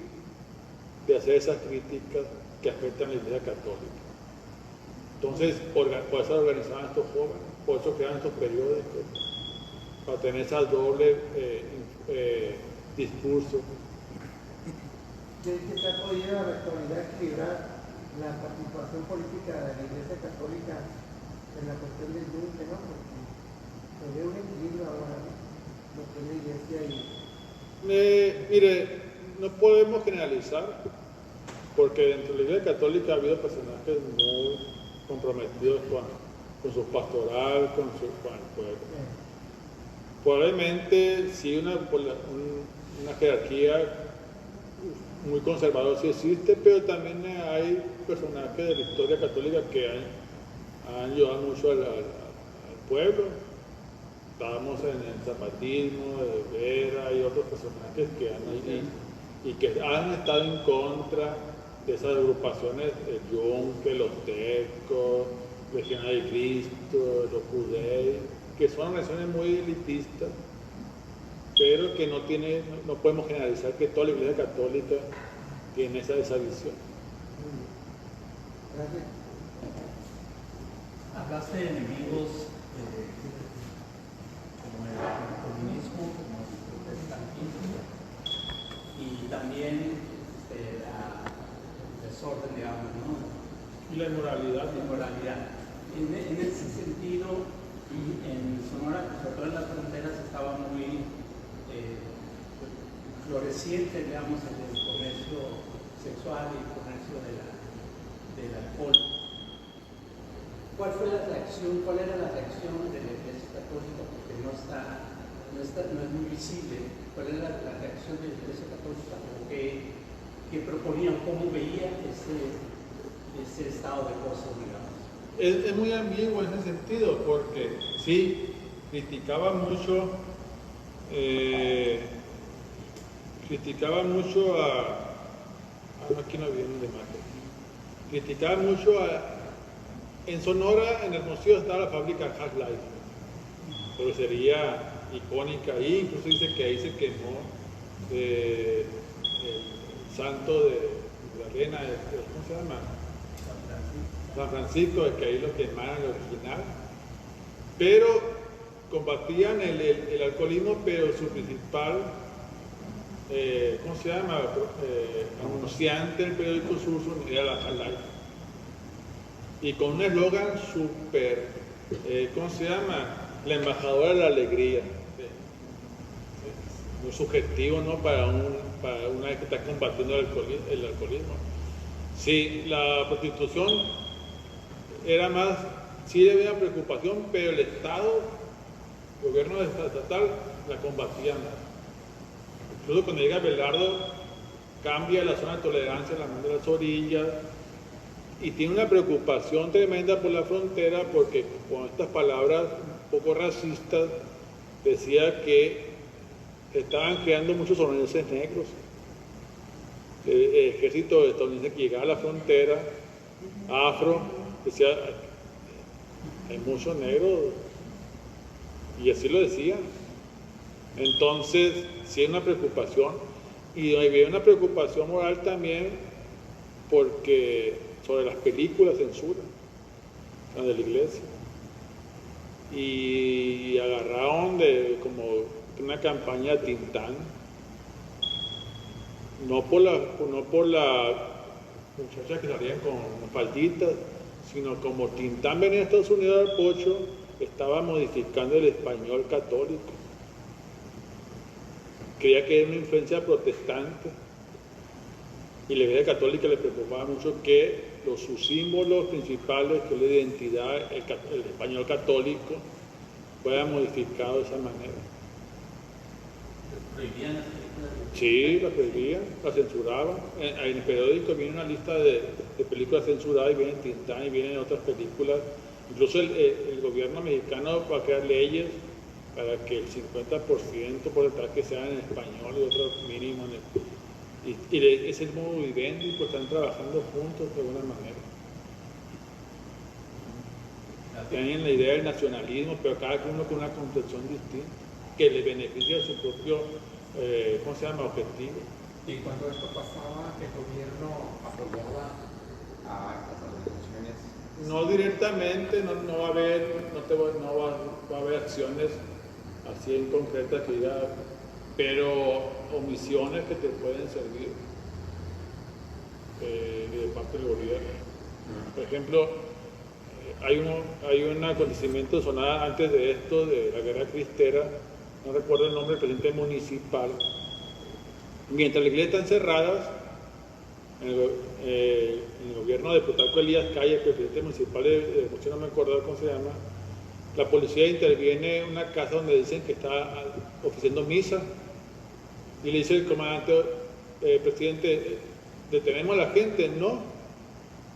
de hacer esas críticas que afectan a la Iglesia Católica. Entonces, por eso organizaban estos jóvenes, por eso creaban estos periódicos, para tener esa doble discurso. ¿Qué se ha podido en la actualidad equilibrar la participación política de la Iglesia Católica en la cuestión del yunque, ¿no? Porque se ve un equilibrio ahora, ¿no? Lo que es la Iglesia y... Mire, no podemos generalizar, porque dentro de la Iglesia Católica ha habido personajes muy comprometidos con su pastoral, con el pueblo. Probablemente sí una jerarquía muy conservadora sí existe, pero también hay personajes de la historia católica que han ayudado mucho al pueblo. Estábamos en el zapatismo, de Vera y otros personajes que han estado en contra de esas agrupaciones, el Yunque, los Tecos, Legionarios de Cristo, los Judei, que son organizaciones muy elitistas, pero que no podemos generalizar que toda la Iglesia Católica tiene esa visión. Gracias. Hablaste de enemigos como el comunismo, como el protestantismo y también el desorden, digamos, ¿no? Y la inmoralidad. La inmoralidad. En ese sentido, en Sonora, sobre todo en las fronteras, estaba muy floreciente, digamos, el comercio sexual y el comercio del alcohol. ¿Cuál era la reacción de la Iglesia Católica? Porque no es muy visible. ¿Cuál era la reacción de la Iglesia Católica? ¿O qué proponían? ¿Cómo veía ese estado de cosas, digamos? Es muy ambiguo en ese sentido, porque sí, criticaba mucho aquí no viene de marketing. Criticaba mucho en Sonora, en Hermosillo estaba la fábrica Half-Life, cervecería icónica ahí, incluso dice que ahí se quemó el santo de la arena, ¿cómo se llama? San Francisco, que ahí lo quemaron, el original. Pero combatían el alcoholismo, pero su principal, ¿cómo se llama? Anunciante del periódico Sur era la Half-Life. Y con un eslogan súper, ¿cómo se llama? La embajadora de la alegría. Muy subjetivo, ¿no? Para una que está combatiendo el alcoholismo. Sí, la prostitución era más, sí había preocupación, pero el Estado, el gobierno estatal, la combatía más. Incluso cuando llega Belardo, cambia la zona de tolerancia, la manda a las orillas, y tiene una preocupación tremenda por la frontera, porque con estas palabras un poco racistas, decía que estaban creando muchos estadounidenses negros. El ejército estadounidense que llegaba a la frontera, afro, decía, hay muchos negros, y así lo decía. Entonces, sí hay una preocupación, y había una preocupación moral también, porque sobre las películas censura de la iglesia, y agarraron como una campaña Tintán, no por las muchachas que salían con falditas, sino como Tintán venía a Estados Unidos al pocho, estaba modificando el español católico. Creía que era una influencia protestante, y la Iglesia Católica le preocupaba mucho que sus símbolos principales, que es la identidad, el español católico, fueran modificados de esa manera. ¿Prohibían las películas? Sí, la prohibían, la censuraban. En el periódico viene una lista de películas censuradas, y vienen Tintán y vienen otras películas. Incluso el gobierno mexicano va a crear leyes para que el 50% porcentaje sea en español y otro mínimo y es el modo vivendi, pues están trabajando juntos de alguna manera. tienen la idea del nacionalismo, pero cada uno con una concepción distinta, que le beneficia a su propio, ¿cómo se llama?, objetivo. Y cuando esto pasaba, el gobierno apoyaba a estas organizaciones. No directamente, no va a haber acciones así en concretas que diga, pero omisiones que te pueden servir de parte del gobierno. Por ejemplo, hay un acontecimiento sonado antes de esto, de la guerra cristera, no recuerdo el nombre del presidente municipal. Mientras las iglesias están cerradas, el gobierno de Plutarco Elías Calle, el presidente municipal de no me acuerdo cómo se llama, la policía interviene en una casa donde dicen que está oficiando misa y le dice el comandante, presidente, ¿detenemos a la gente? No,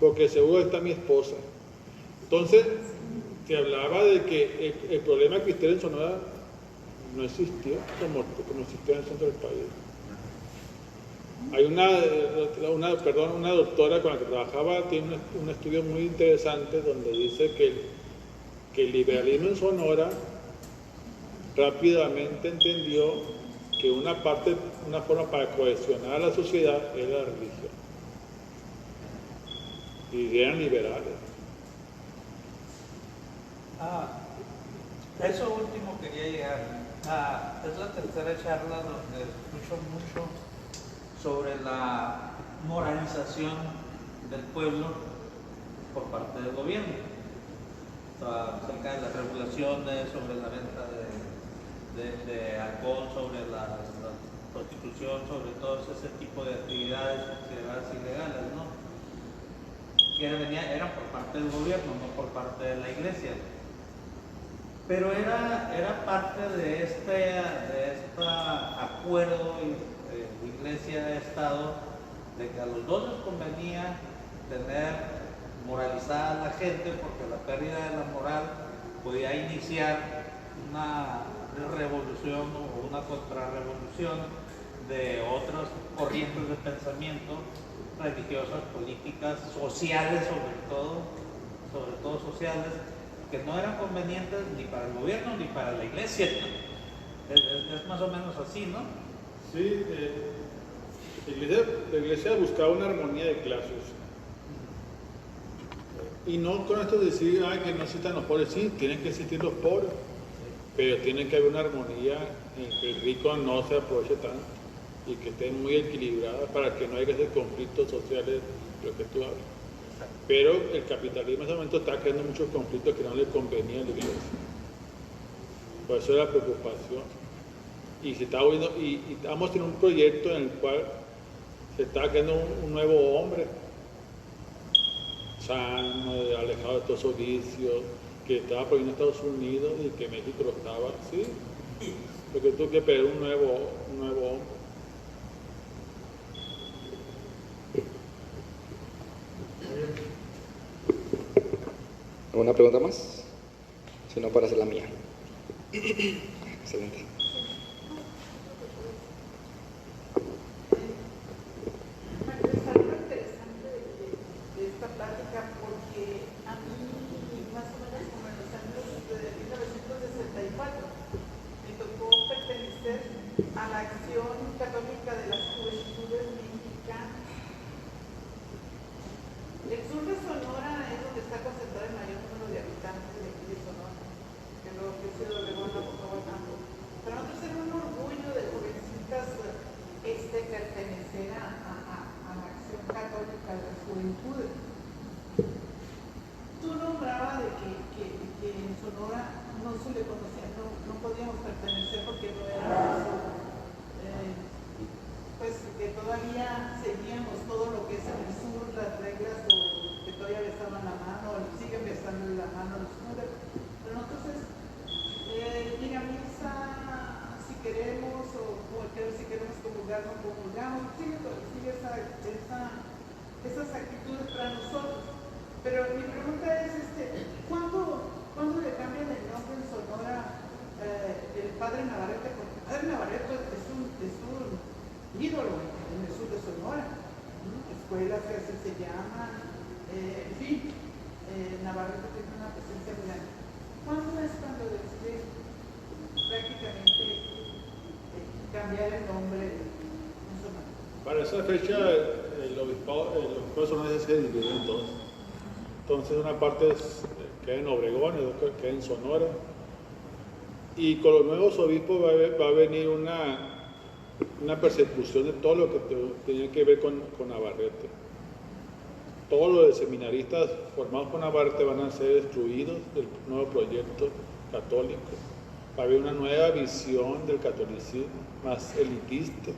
porque seguro está mi esposa. Entonces, se hablaba de que el problema cristero en Sonora no existió como existía en el centro del país. Hay una doctora con la que trabajaba, tiene un estudio muy interesante donde dice que el liberalismo en Sonora rápidamente entendió que una forma para cohesionar a la sociedad era la religión. Y eran liberales. Eso último quería llegar. Es la tercera charla donde escucho mucho sobre la moralización del pueblo por parte del gobierno, acerca de las regulaciones sobre la venta de alcohol, sobre la prostitución, sobre todo ese tipo de actividades consideradas ilegales, ¿no? Que eran por parte del gobierno, no por parte de la iglesia. Pero era parte de este acuerdo Iglesia-Estado, de que a los dos les convenía tener moralizada a la gente, porque la pérdida de la moral podía iniciar una revolución o una contrarrevolución de otras corrientes de pensamiento, religiosas, políticas, sociales sobre todo sociales, que no eran convenientes ni para el gobierno ni para la iglesia. Es más o menos así, ¿no? Sí, la iglesia buscaba una armonía de clases. Y no con esto decir que no existan los pobres, sí, tienen que existir los pobres, pero tiene que haber una armonía en que el rico no se aproveche tanto y que esté muy equilibrada para que no haya ese conflictos sociales de lo que tú hablas. Pero el capitalismo en ese momento está creando muchos conflictos que no le convenían a la iglesia. Por eso era la preocupación. Y se estaba viendo, y estamos en un proyecto en el cual se está creando un nuevo hombre, sano, alejado de todos esos vicios, que estaba prohibiendo en Estados Unidos y que México lo estaba, sí. Porque tú quieres pedir un nuevo hombre. ¿Alguna pregunta más? Si no, para hacer la mía. Excelente. esas actitudes para nosotros. Pero mi pregunta es, ¿cuándo le cambian el nombre en Sonora el padre Navarrete? Porque el padre Navarrete es un ídolo en el sur de Sonora, escuelas que así se llaman, en fin. Navarrete tiene una presencia muy grande. ¿Cuándo es cuando decide prácticamente cambiar el nombre en Sonora? Para esa fecha el obispado de Sonora se dividió en dos. Entonces una parte queda en Obregón y otra queda en Sonora. Y con los nuevos obispos va a venir una persecución de todo lo que tenía que ver con Navarrete. Todos los seminaristas formados con Navarrete van a ser excluidos del nuevo proyecto católico. Va a haber una nueva visión del catolicismo, más elitista.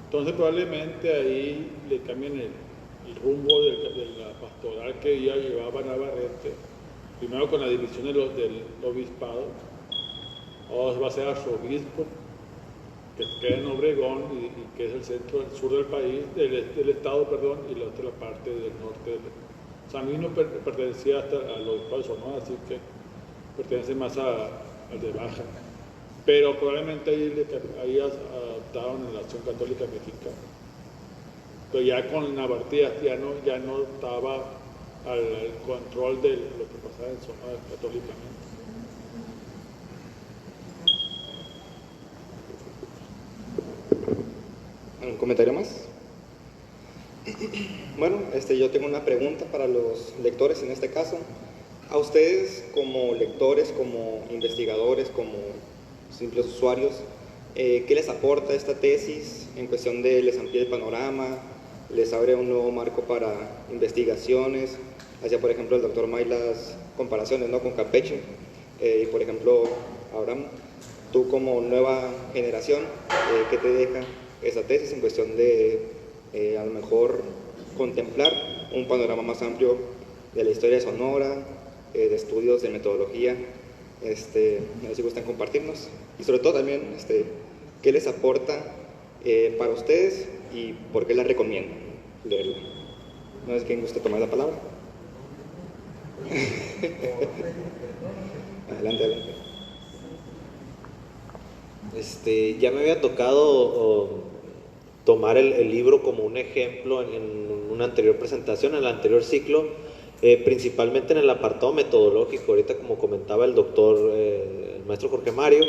Entonces probablemente ahí le cambien el rumbo de la pastoral que ya llevaba Navarrete, primero con la división del obispado, ahora va a ser arzobispo, que queda en Obregón y que es el centro, el sur del país, del estado, perdón, y la otra parte del norte. San Luis no pertenecía hasta al obispado de Sonora, así que pertenece más al de Baja. Pero probablemente ahí adaptaron en la Acción Católica Mexicana. Pero ya con Navarrete ya no estaba al control de lo que pasaba en Sonora católicamente. ¿Un comentario más? Bueno, yo tengo una pregunta para los lectores en este caso. A ustedes como lectores, como investigadores, como simples usuarios, ¿qué les aporta esta tesis en cuestión de les amplía el panorama, les abre un nuevo marco para investigaciones? Hacía, por ejemplo, el doctor May las comparaciones, ¿no?, con Campeche. Y, por ejemplo, Abraham, tú como nueva generación, ¿qué te deja esa tesis en cuestión de a lo mejor contemplar un panorama más amplio de la historia de Sonora, de estudios de metodología? A ver si gustan compartirnos, y sobre todo también qué les aporta para ustedes y por qué la recomiendan leerla. ¿No es quien gusta tomar la palabra? Adelante. Ya me había tocado tomar el libro como un ejemplo en una anterior presentación, en el anterior ciclo, principalmente en el apartado metodológico. Ahorita, como comentaba el doctor, el maestro Jorge Mario,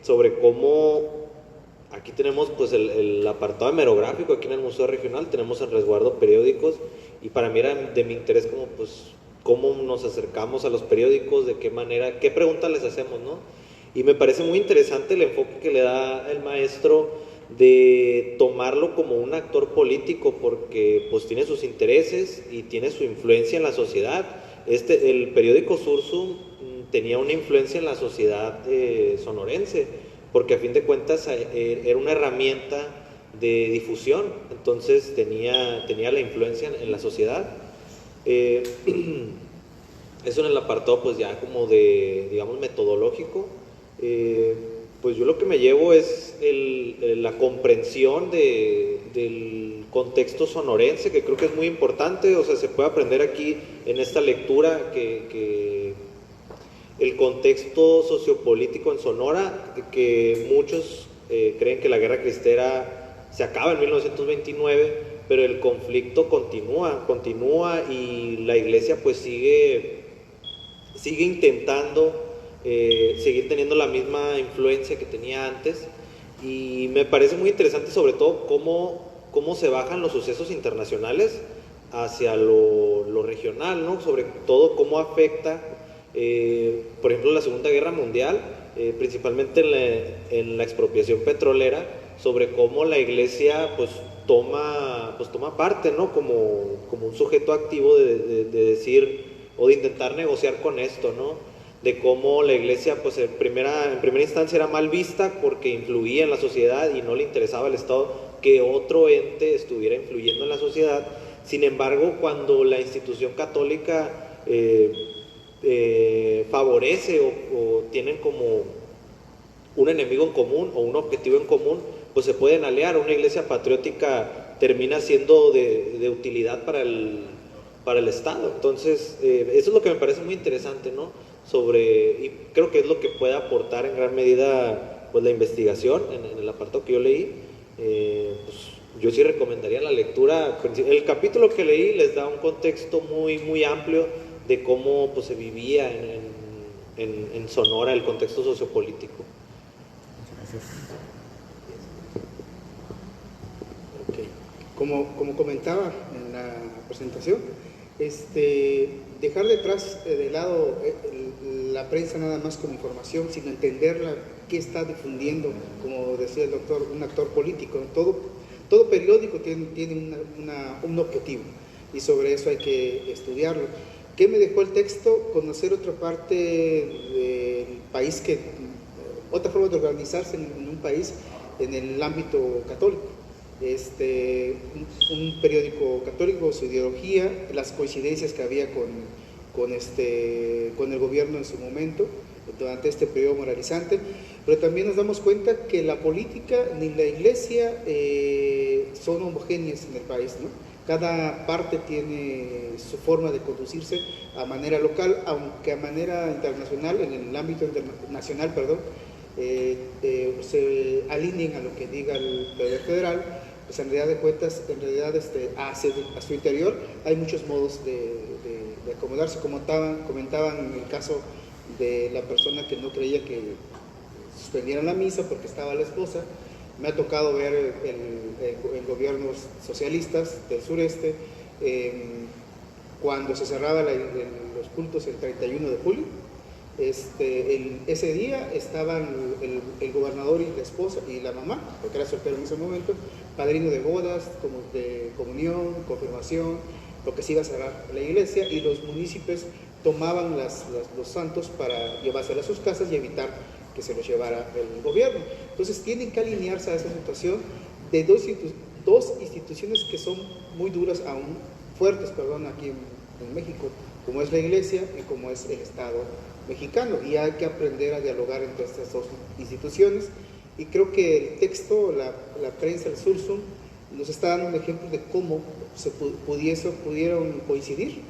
sobre cómo aquí tenemos pues el apartado hemerográfico. Aquí en el Museo Regional tenemos en resguardo periódicos, y para mí era de mi interés cómo nos acercamos a los periódicos, de qué manera, qué preguntas les hacemos, ¿no? Y me parece muy interesante el enfoque que le da el maestro de tomarlo como un actor político, porque pues tiene sus intereses y tiene su influencia en la sociedad. El periódico Sursum tenía una influencia en la sociedad sonorense, porque a fin de cuentas era una herramienta de difusión, entonces tenía la influencia en la sociedad. Eso en el apartado pues ya como de, digamos, metodológico. Pues yo lo que me llevo es la comprensión del contexto sonorense, que creo que es muy importante. O sea, se puede aprender aquí en esta lectura que el contexto sociopolítico en Sonora, que muchos creen que la guerra cristera se acaba en 1929, pero el conflicto continúa y la iglesia pues sigue intentando seguir teniendo la misma influencia que tenía antes. Y me parece muy interesante sobre todo cómo se bajan los sucesos internacionales hacia lo regional, ¿no? Sobre todo cómo afecta, por ejemplo, la Segunda Guerra Mundial, principalmente en la expropiación petrolera, sobre cómo la iglesia pues toma parte, ¿no? Como un sujeto activo de decir o de intentar negociar con esto, ¿no? De cómo la iglesia pues en primera instancia era mal vista porque influía en la sociedad y no le interesaba al Estado que otro ente estuviera influyendo en la sociedad. Sin embargo, cuando la institución católica favorece o tienen como un enemigo en común o un objetivo en común, pues se pueden aliar. Una iglesia patriótica termina siendo de utilidad para el Estado. Entonces, eso es lo que me parece muy interesante, ¿no? Y creo que es lo que puede aportar en gran medida pues la investigación en el apartado que yo leí. Pues yo sí recomendaría la lectura. El capítulo que leí les da un contexto muy, muy amplio de cómo pues, se vivía en Sonora, el contexto sociopolítico. Okay. Como comentaba en la presentación, dejar detrás de lado la prensa nada más como información, sino entenderla, qué está difundiendo, como decía el doctor, un actor político. Todo periódico tiene un objetivo y sobre eso hay que estudiarlo. ¿Qué me dejó el texto? Conocer otra parte del país, otra forma de organizarse en un país en el ámbito católico. Un periódico católico, su ideología, las coincidencias que había con el gobierno en su momento, durante este periodo moralizante, pero también nos damos cuenta que la política ni la iglesia son homogéneas en el país, ¿no? Cada parte tiene su forma de conducirse a manera local, aunque a manera internacional, en el ámbito internacional, se alineen a lo que diga el poder federal. Pues en realidad de cuentas, hacia su interior hay muchos modos de acomodarse, como comentaban en el caso de la persona que no creía que suspendieran la misa porque estaba la esposa. Me ha tocado ver en gobiernos socialistas del sureste, cuando se cerraban los cultos el 31 de julio, ese día estaban el gobernador y la esposa y la mamá, porque era soltero en ese momento, padrino de bodas, de comunión, confirmación, lo que se iba a cerrar la iglesia, y los municipios tomaban los santos para llevárselos a sus casas y evitar que se los llevara el gobierno. Entonces tienen que alinearse a esa situación de dos instituciones que son muy duras, aún fuertes, aquí en México, como es la iglesia y como es el Estado mexicano, y hay que aprender a dialogar entre estas dos instituciones. Y creo que el texto, la prensa, el Sursum, nos está dando un ejemplo de cómo pudieron coincidir,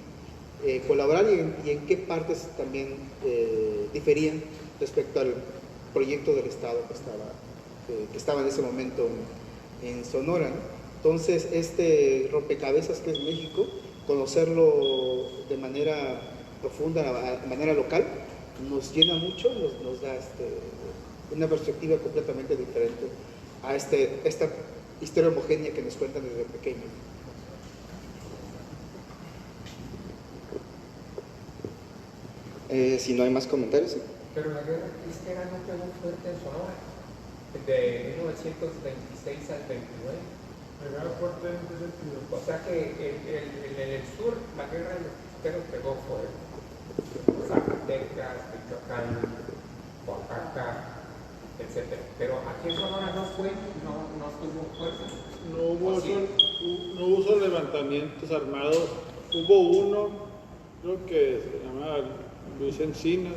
colaborar y en qué partes también diferían respecto al proyecto del Estado que estaba en ese momento en Sonora, ¿no? Entonces, rompecabezas que es México, conocerlo de manera profunda, de manera local, nos llena mucho, nos da una perspectiva completamente diferente a esta historia homogénea que nos cuentan desde pequeños. Si no hay más comentarios. Pero la guerra cristera no pegó fuerte en Sonora, de 1926 al 29. Pegaba fuerte en ese sentido. O sea que en el sur la guerra de los cristeros pegó fuerte. Zacatecas, Michoacán, Oaxaca, etc. Pero aquí en Sonora no tuvo fuerza. No hubo esos levantamientos armados. Hubo uno, creo que se llamaba Luis Encinas,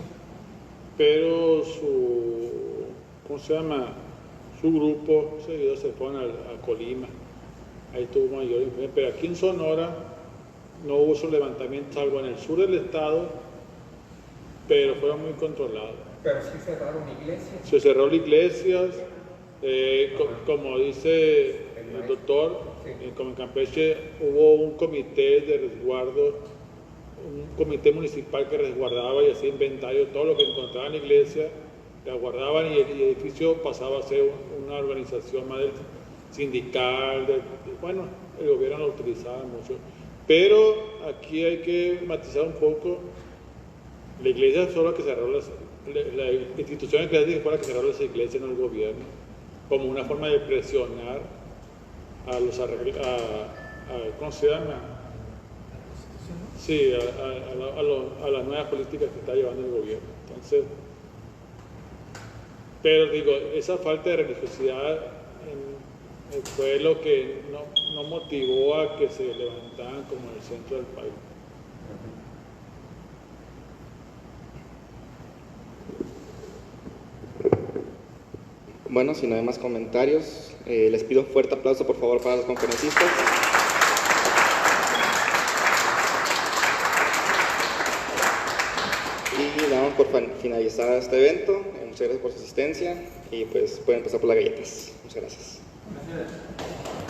pero su grupo seguidores se fueron a Colima. Ahí tuvo mayor influencia. Pero aquí en Sonora no hubo esos levantamientos, salvo en el sur del estado, pero fueron muy controlados. Pero sí cerraron iglesias. Se cerró iglesias, como dice el doctor, como en Campeche hubo un comité de resguardo, un comité municipal que resguardaba y hacía inventario, todo lo que encontraba en la iglesia, la guardaban, y el edificio pasaba a ser una organización más sindical, el gobierno lo utilizaba mucho. Pero aquí hay que matizar un poco, la iglesia fue la que cerró la institución eclesiástica fue la que cerró las iglesias, no el gobierno, como una forma de presionar a los ¿cómo se llama? Sí, a las nuevas políticas que está llevando el gobierno. Entonces, pero digo, esa falta de religiosidad fue lo que no motivó a que se levantaran como en el centro del país. Bueno, si no hay más comentarios, les pido un fuerte aplauso por favor para los conferencistas. Y damos por finalizar este evento. Muchas gracias por su asistencia y pues pueden pasar por las galletas. Muchas gracias. Gracias.